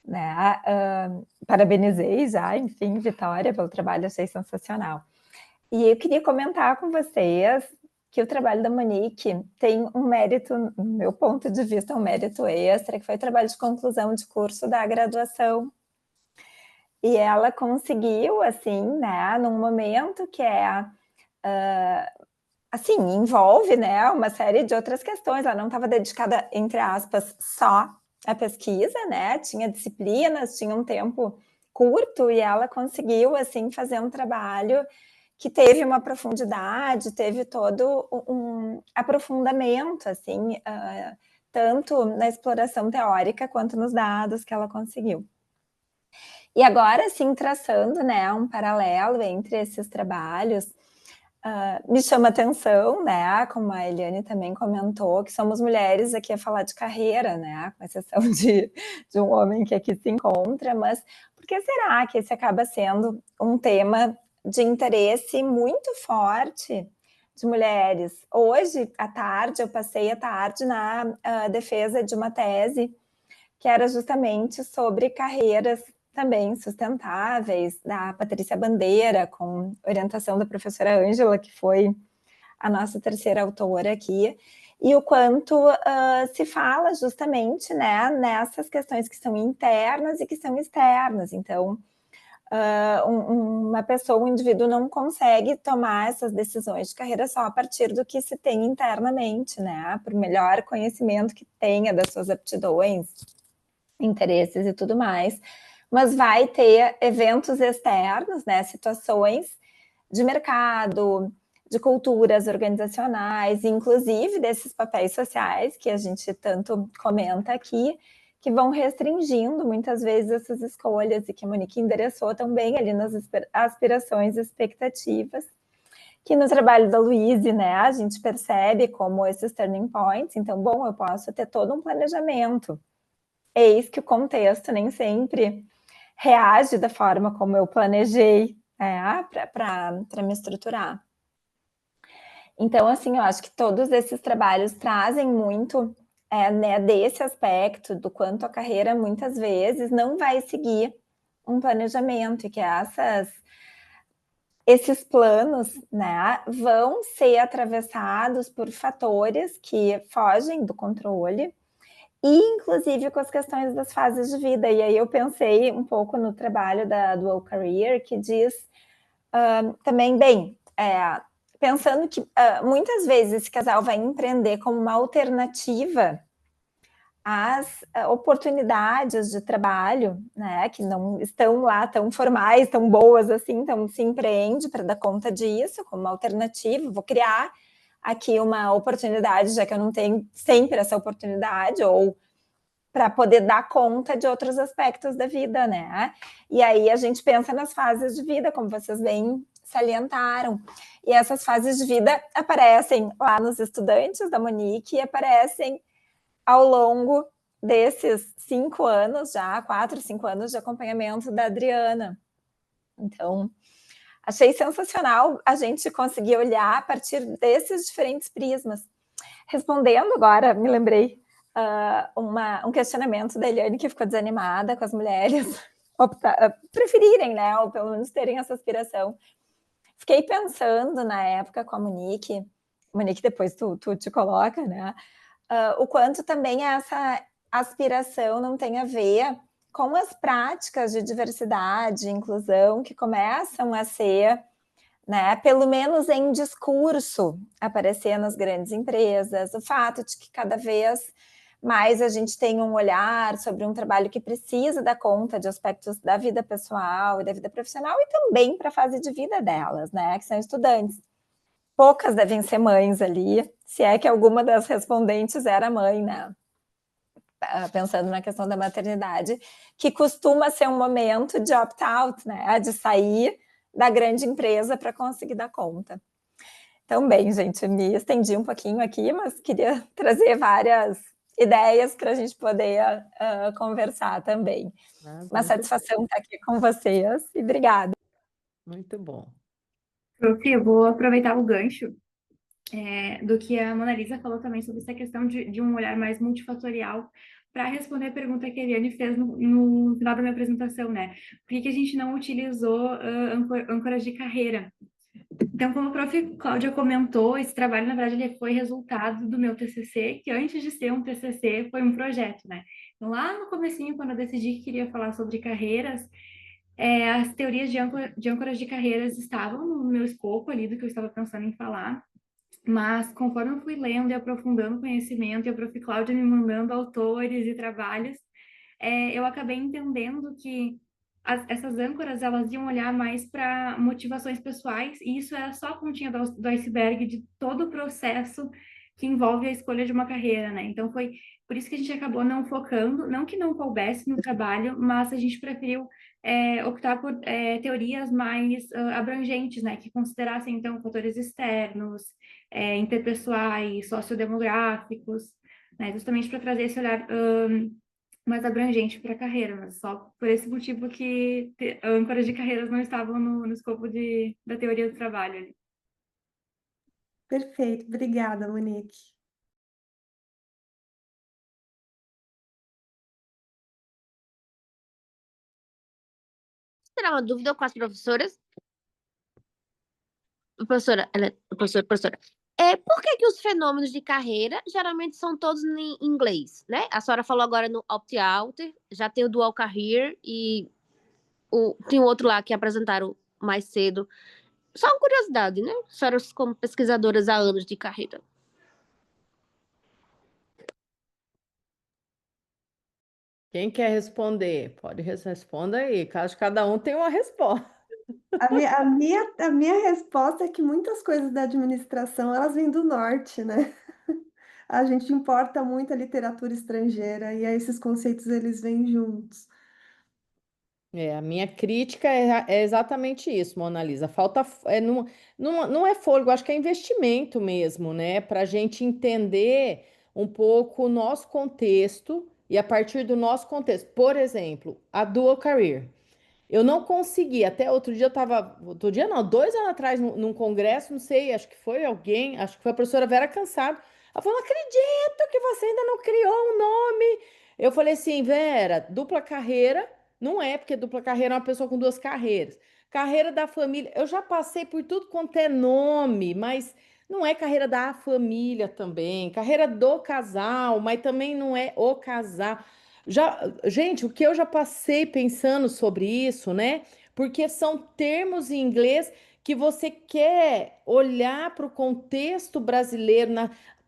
né? Parabenizei já, enfim, Vitória, pelo trabalho, achei sensacional. E eu queria comentar com vocês que o trabalho da Monique tem um mérito, no meu ponto de vista, um mérito extra, que foi o trabalho de conclusão de curso da graduação. E ela conseguiu, assim, né, num momento que assim, envolve, né, uma série de outras questões. Ela não estava dedicada, entre aspas, só à pesquisa, né? Tinha disciplinas, tinha um tempo curto e ela conseguiu, assim, fazer um trabalho que teve uma profundidade, teve todo um aprofundamento, assim, tanto na exploração teórica quanto nos dados que ela conseguiu. E agora, assim, traçando, né, um paralelo entre esses trabalhos, me chama atenção, né, como a Eliane também comentou, que somos mulheres aqui a falar de carreira, né, com exceção de um homem que aqui se encontra, mas por que será que esse acaba sendo um tema de interesse muito forte de mulheres? Hoje, à tarde, eu passei a tarde na defesa de uma tese que era justamente sobre carreiras também sustentáveis, da Patrícia Bandeira, com orientação da professora Ângela, que foi a nossa terceira autora aqui, e o quanto se fala justamente, né, nessas questões que são internas e que são externas. Então, uma pessoa, um indivíduo não consegue tomar essas decisões de carreira só a partir do que se tem internamente, né, por melhor conhecimento que tenha das suas aptidões, interesses e tudo mais, mas vai ter eventos externos, né, situações de mercado, de culturas organizacionais, inclusive desses papéis sociais que a gente tanto comenta aqui, que vão restringindo muitas vezes essas escolhas e que a Monique endereçou também ali nas aspirações e expectativas, que no trabalho da Luíse, né, a gente percebe como esses turning points. Então, bom, eu posso ter todo um planejamento, eis que o contexto nem sempre reage da forma como eu planejei, para me estruturar. Então, assim, eu acho que todos esses trabalhos trazem muito, né, desse aspecto do quanto a carreira muitas vezes não vai seguir um planejamento e que esses planos, né, vão ser atravessados por fatores que fogem do controle, e inclusive com as questões das fases de vida. E aí eu pensei um pouco no trabalho da Dual Career, que diz também, bem, pensando que muitas vezes esse casal vai empreender como uma alternativa às oportunidades de trabalho, né, que não estão lá tão formais, tão boas assim, então se empreende para dar conta disso, como uma alternativa, vou criar aqui uma oportunidade, já que eu não tenho sempre essa oportunidade, ou para poder dar conta de outros aspectos da vida, né? E aí a gente pensa nas fases de vida, como vocês bem salientaram. E essas fases de vida aparecem lá nos estudantes da Monique e aparecem ao longo desses 5 anos já, 4, 5 anos de acompanhamento da Adriana. Então, achei sensacional a gente conseguir olhar a partir desses diferentes prismas. Respondendo agora, me lembrei um questionamento da Eliane, que ficou desanimada com as mulheres preferirem, né, ou pelo menos terem essa aspiração. Fiquei pensando na época com a Monique, depois tu te coloca, né, o quanto também essa aspiração não tem a ver com as práticas de diversidade e inclusão que começam a ser né? Pelo menos em discurso, aparecer nas grandes empresas, o fato de que cada vez mais a gente tem um olhar sobre um trabalho que precisa dar conta de aspectos da vida pessoal e da vida profissional e também para a fase de vida delas, né? Que são estudantes. Poucas devem ser mães ali, se é que alguma das respondentes era mãe, né? Pensando na questão da maternidade, que costuma ser um momento de opt-out, né? De sair da grande empresa para conseguir dar conta. Então, bem, gente, me estendi um pouquinho aqui, mas queria trazer várias ideias para a gente poder conversar também. Uma satisfação estar aqui com vocês e obrigada. Muito bom. Prof, eu vou aproveitar o gancho do que a Mona Lisa falou também sobre essa questão de um olhar mais multifatorial para responder a pergunta que a Eliane fez no final da minha apresentação, né? Por que a gente não utilizou âncoras de carreira? Então, como a prof. Cláudia comentou, esse trabalho, na verdade, ele foi resultado do meu TCC, que antes de ser um TCC, foi um projeto, né? Então, lá no comecinho, quando eu decidi que queria falar sobre carreiras, as teorias de âncoras de carreiras estavam no meu escopo ali do que eu estava pensando em falar, mas conforme eu fui lendo e aprofundando o conhecimento, e a prof. Cláudia me mandando autores e trabalhos, eu acabei entendendo que essas âncoras, elas iam olhar mais para motivações pessoais, e isso era só a pontinha do iceberg de todo o processo que envolve a escolha de uma carreira, né? Então, foi por isso que a gente acabou não focando, não que não coubesse no trabalho, mas a gente preferiu optar por teorias mais abrangentes, né? Que considerassem, então, fatores externos, interpessoais, sociodemográficos, né? Justamente para trazer esse olhar mais abrangente para a carreira, mas só por esse motivo que âncoras de carreiras não estavam no escopo da teoria do trabalho ali. Perfeito, obrigada, Monique. Tirar uma dúvida com as professoras. Professora. Por que os fenômenos de carreira geralmente são todos em inglês, né? A senhora falou agora no opt-out, já tem o dual career e tem o outro lá que apresentaram mais cedo. Só uma curiosidade, né? A senhora como pesquisadoras há anos de carreira. Quem quer responder? Pode responder aí, caso cada um tenha uma resposta. A minha resposta é que muitas coisas da administração, elas vêm do norte, né? A gente importa muita literatura estrangeira e aí esses conceitos, eles vêm juntos. A minha crítica é exatamente isso, Mona Lisa. Falta, não é fôlego, acho que é investimento mesmo, né? Para a gente entender um pouco o nosso contexto e a partir do nosso contexto. Por exemplo, a dual career. Eu não consegui, até outro dia eu estava, outro dia não, 2 anos atrás, num congresso, não sei, acho que foi alguém, acho que foi a professora Vera Cansado. Ela falou: não acredito que você ainda não criou um nome. Eu falei assim: Vera, dupla carreira, não é, porque dupla carreira é uma pessoa com 2 carreiras. Carreira da família, eu já passei por tudo quanto é nome, mas não é carreira da família também, carreira do casal, mas também não é o casal. Gente, o que eu já passei pensando sobre isso, né? Porque são termos em inglês que você quer olhar para o contexto brasileiro,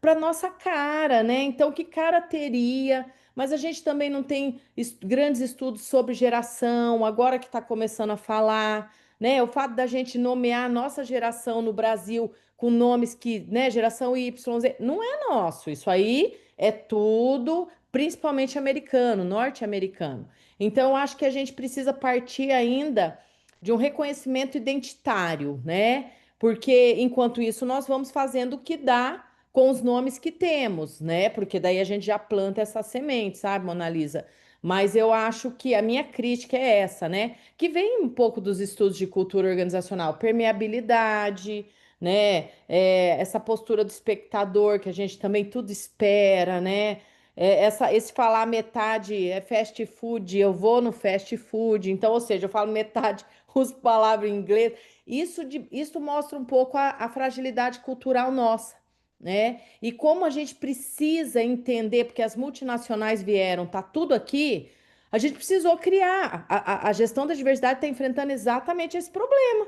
para nossa cara, né? Então, que cara teria? Mas a gente também não tem grandes estudos sobre geração, agora que está começando a falar, né? O fato da gente nomear a nossa geração no Brasil com nomes que, né, geração Y, Z, não é nosso. Isso aí é tudo principalmente americano, norte-americano. Então, eu acho que a gente precisa partir ainda de um reconhecimento identitário, né? Porque enquanto isso nós vamos fazendo o que dá com os nomes que temos, né? Porque daí a gente já planta essa semente, sabe, Mona Lisa? Mas eu acho que a minha crítica é essa, né? Que vem um pouco dos estudos de cultura organizacional, permeabilidade, né? Essa postura do espectador que a gente também tudo espera, né? Esse falar metade é fast food, eu vou no fast food, então, ou seja, eu falo metade, uso palavra em inglês. Isso mostra um pouco a fragilidade cultural nossa, né? E como a gente precisa entender, porque as multinacionais vieram, tá tudo aqui, a gente precisou criar. A gestão da diversidade está enfrentando exatamente esse problema.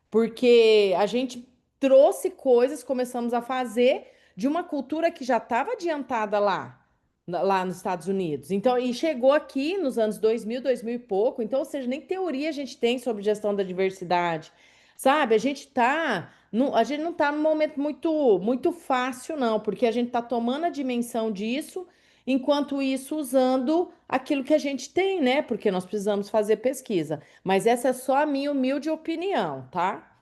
porque a gente trouxe coisas, começamos a fazer de uma cultura que já estava adiantada lá nos Estados Unidos. Então, e chegou aqui nos anos 2000, 2000 e pouco. Então, ou seja, nem teoria a gente tem sobre gestão da diversidade, sabe? A gente não está num momento muito fácil, não, porque a gente está tomando a dimensão disso, enquanto isso usando aquilo que a gente tem, né? Porque nós precisamos fazer pesquisa. Mas essa é só a minha humilde opinião, tá?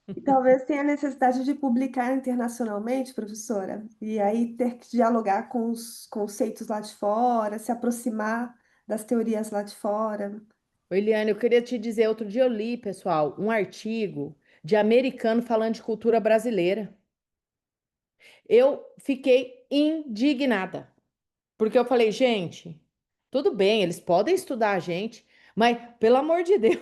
E talvez tenha necessidade de publicar internacionalmente, professora, e aí ter que dialogar com os conceitos lá de fora, se aproximar das teorias lá de fora. Oi, Eliane, eu queria te dizer, outro dia eu li, pessoal, um artigo de americano falando de cultura brasileira. Eu fiquei indignada, porque eu falei, gente, tudo bem, eles podem estudar a gente, mas pelo amor de Deus,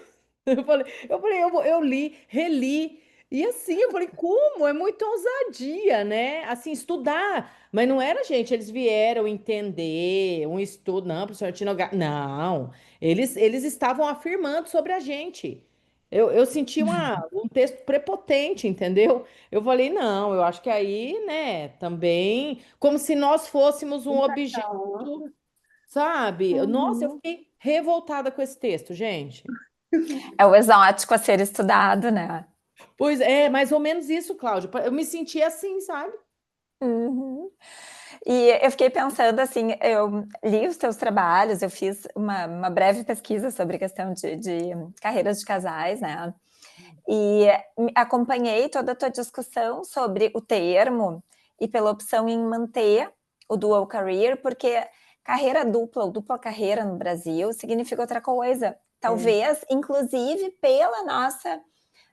eu li, reli, e assim, eu falei, como? É muita ousadia, né? Assim, estudar, mas não era, gente, eles vieram entender um estudo, não, professor Tinoga, não, eles estavam afirmando sobre a gente. Eu senti um texto prepotente, entendeu? Eu falei, não, eu acho que aí, né, também, como se nós fôssemos um Muita objeto, calma. sabe? Nossa, eu Uhum. fiquei revoltada com esse texto, gente. É o exótico a ser estudado, né? Pois é, mais ou menos isso, Cláudio. Eu me senti assim, sabe? Uhum. E eu fiquei pensando assim, eu li os teus trabalhos, eu fiz uma breve pesquisa sobre questão de carreiras de casais, né? E acompanhei toda a tua discussão sobre o termo e pela opção em manter o dual career, porque carreira dupla ou dupla carreira no Brasil significa outra coisa. Talvez, inclusive, pela nossa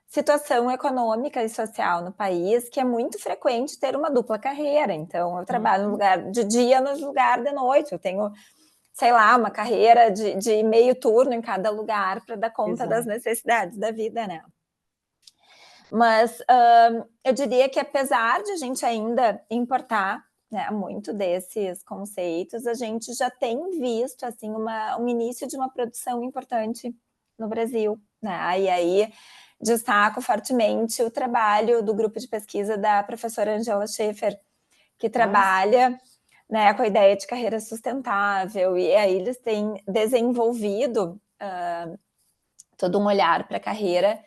situação econômica e social no país, que é muito frequente ter uma dupla carreira. Então, eu trabalho no lugar de dia, no lugar de noite. Eu tenho, sei lá, uma carreira de meio turno em cada lugar para dar conta das Exato. necessidades da vida, né? Mas eu diria que apesar de a gente ainda importar, né, muito desses conceitos, a gente já tem visto assim um início de uma produção importante no Brasil, né? E aí destaco fortemente o trabalho do grupo de pesquisa da professora Angela Schaefer, que trabalha, né, com a ideia de carreira sustentável, e aí eles têm desenvolvido todo um olhar para a carreira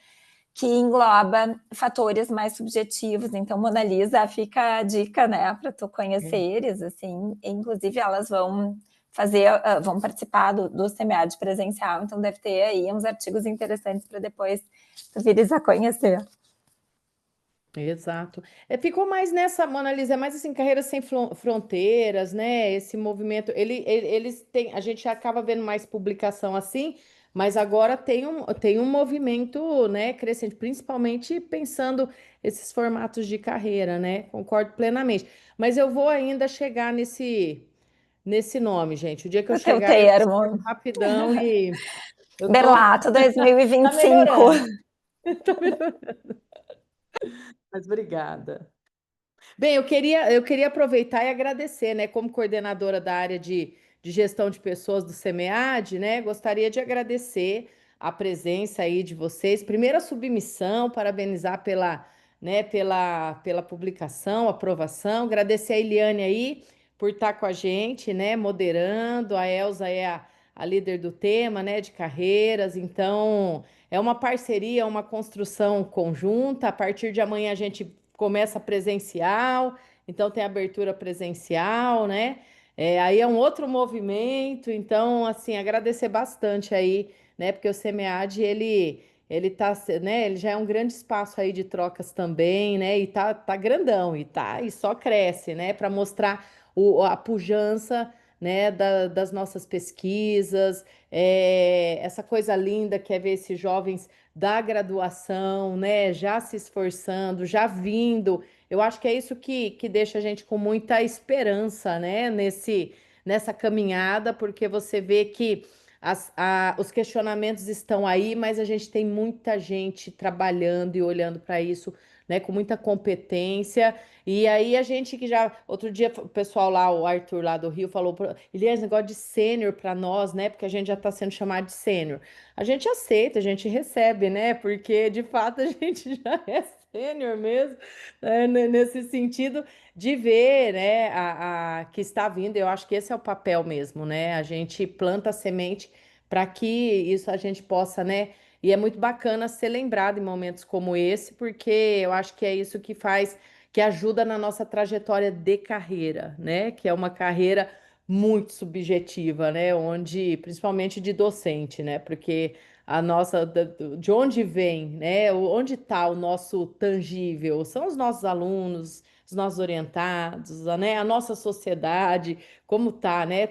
que engloba fatores mais subjetivos. Então, Mona Lisa, fica a dica, né, para tu conheceres, assim, inclusive elas vão vão participar do SEMEAD presencial, então deve ter aí uns artigos interessantes para depois tu vires a conhecer. Exato. Ficou mais nessa, Mona Lisa, é mais assim, carreiras sem fronteiras, né? Esse movimento, eles têm, a gente acaba vendo mais publicação assim, mas agora tem um movimento, né, crescente, principalmente pensando esses formatos de carreira, né? Concordo plenamente. Mas eu vou ainda chegar nesse nome, gente. O dia que eu O teu chegar, eu termo, escrevo rapidão e eu tô Berlato tá 2025. melhorando. Tá melhorando. Mas obrigada. Bem, eu queria aproveitar e agradecer, né, como coordenadora da área de gestão de pessoas do SEMEAD, né, gostaria de agradecer a presença aí de vocês. Primeira submissão, parabenizar pela publicação, aprovação. Agradecer a Eliane aí por estar com a gente, né, moderando. A Elza é a líder do tema, né, de carreiras. Então, é uma parceria, uma construção conjunta. A partir de amanhã a gente começa presencial, então tem abertura presencial, né? Aí é um outro movimento, então, assim, agradecer bastante aí, né? Porque o SEMEAD, ele tá, né? Ele já é um grande espaço aí de trocas também, né? E tá grandão, e só cresce, né? Para mostrar a pujança, né? Das nossas pesquisas, essa coisa linda que é ver esses jovens da graduação, né, já se esforçando, já vindo. Eu acho que é isso que deixa a gente com muita esperança, né, nessa caminhada, porque você vê que os questionamentos estão aí, mas a gente tem muita gente trabalhando e olhando para isso né, com muita competência. E aí a gente que já, outro dia o pessoal lá, o Arthur lá do Rio falou, Elias, negócio de sênior para nós, né, porque a gente já está sendo chamado de sênior. A gente aceita, a gente recebe, né, porque de fato a gente já é sênior mesmo, né, nesse sentido de ver, né, que está vindo. Eu acho que esse é o papel mesmo, né, a gente planta a semente para que isso a gente possa, né, e é muito bacana ser lembrado em momentos como esse, porque eu acho que é isso que faz, que ajuda na nossa trajetória de carreira, né? Que é uma carreira muito subjetiva, né? Onde, principalmente de docente, né? Porque a nossa, de onde vem, né? Onde está o nosso tangível? São os nossos alunos, os nossos orientados, né? A nossa sociedade, como tá, né?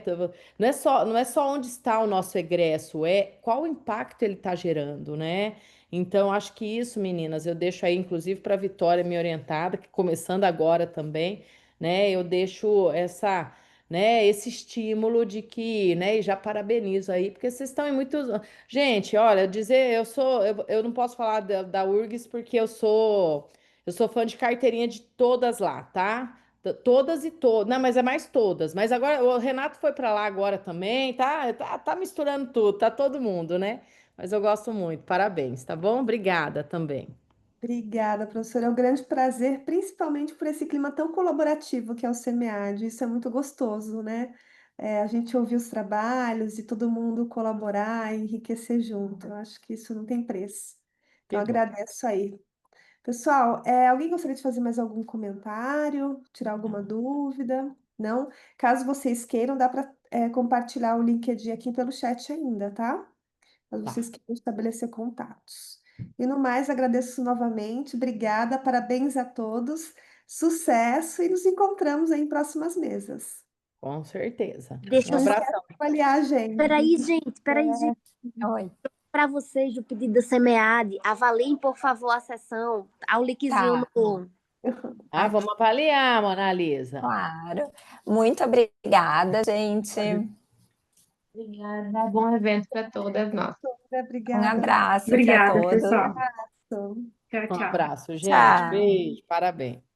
Não é só onde está o nosso egresso, é qual o impacto ele está gerando, né? Então, acho que isso, meninas, eu deixo aí, inclusive, para a Vitória, minha orientada, que começando agora também, né? Eu deixo esse estímulo de que, né? E já parabenizo aí, porque vocês estão em muitos. Gente, olha, eu não posso falar da URGS porque eu sou fã de carteirinha de todas lá, tá? Todas e todas. Não, mas é mais todas. Mas agora o Renato foi para lá agora também, tá misturando tudo, tá todo mundo, né? Mas eu gosto muito. Parabéns, tá bom? Obrigada também. Obrigada, professora. É um grande prazer, principalmente por esse clima tão colaborativo que é o SEMEAD. Isso é muito gostoso, né? A gente ouvir os trabalhos e todo mundo colaborar, enriquecer junto. Eu acho que isso não tem preço. Então, Que bom. agradeço aí. Pessoal, alguém gostaria de fazer mais algum comentário, tirar alguma dúvida? Não? Caso vocês queiram, dá para compartilhar o LinkedIn aqui pelo chat ainda, tá? Caso Tá. vocês queiram estabelecer contatos. E no mais, agradeço novamente, obrigada, parabéns a todos, sucesso e nos encontramos aí em próximas mesas. Com certeza. Deixa Um eu só. abração. Avaliar a gente. Peraí, gente. Oi, Para vocês do pedido da SEMEAD, avaliem, por favor, a sessão. Há o linkzinho tá. no. Ah, Aqui, vamos avaliar, Mona Lisa. claro. Muito obrigada, gente. Obrigada. Bom evento para todas nós. Um Obrigada. abraço para Obrigada, todos. pessoal. Tchau, Um tchau. abraço, gente. Tchau. Beijo, parabéns.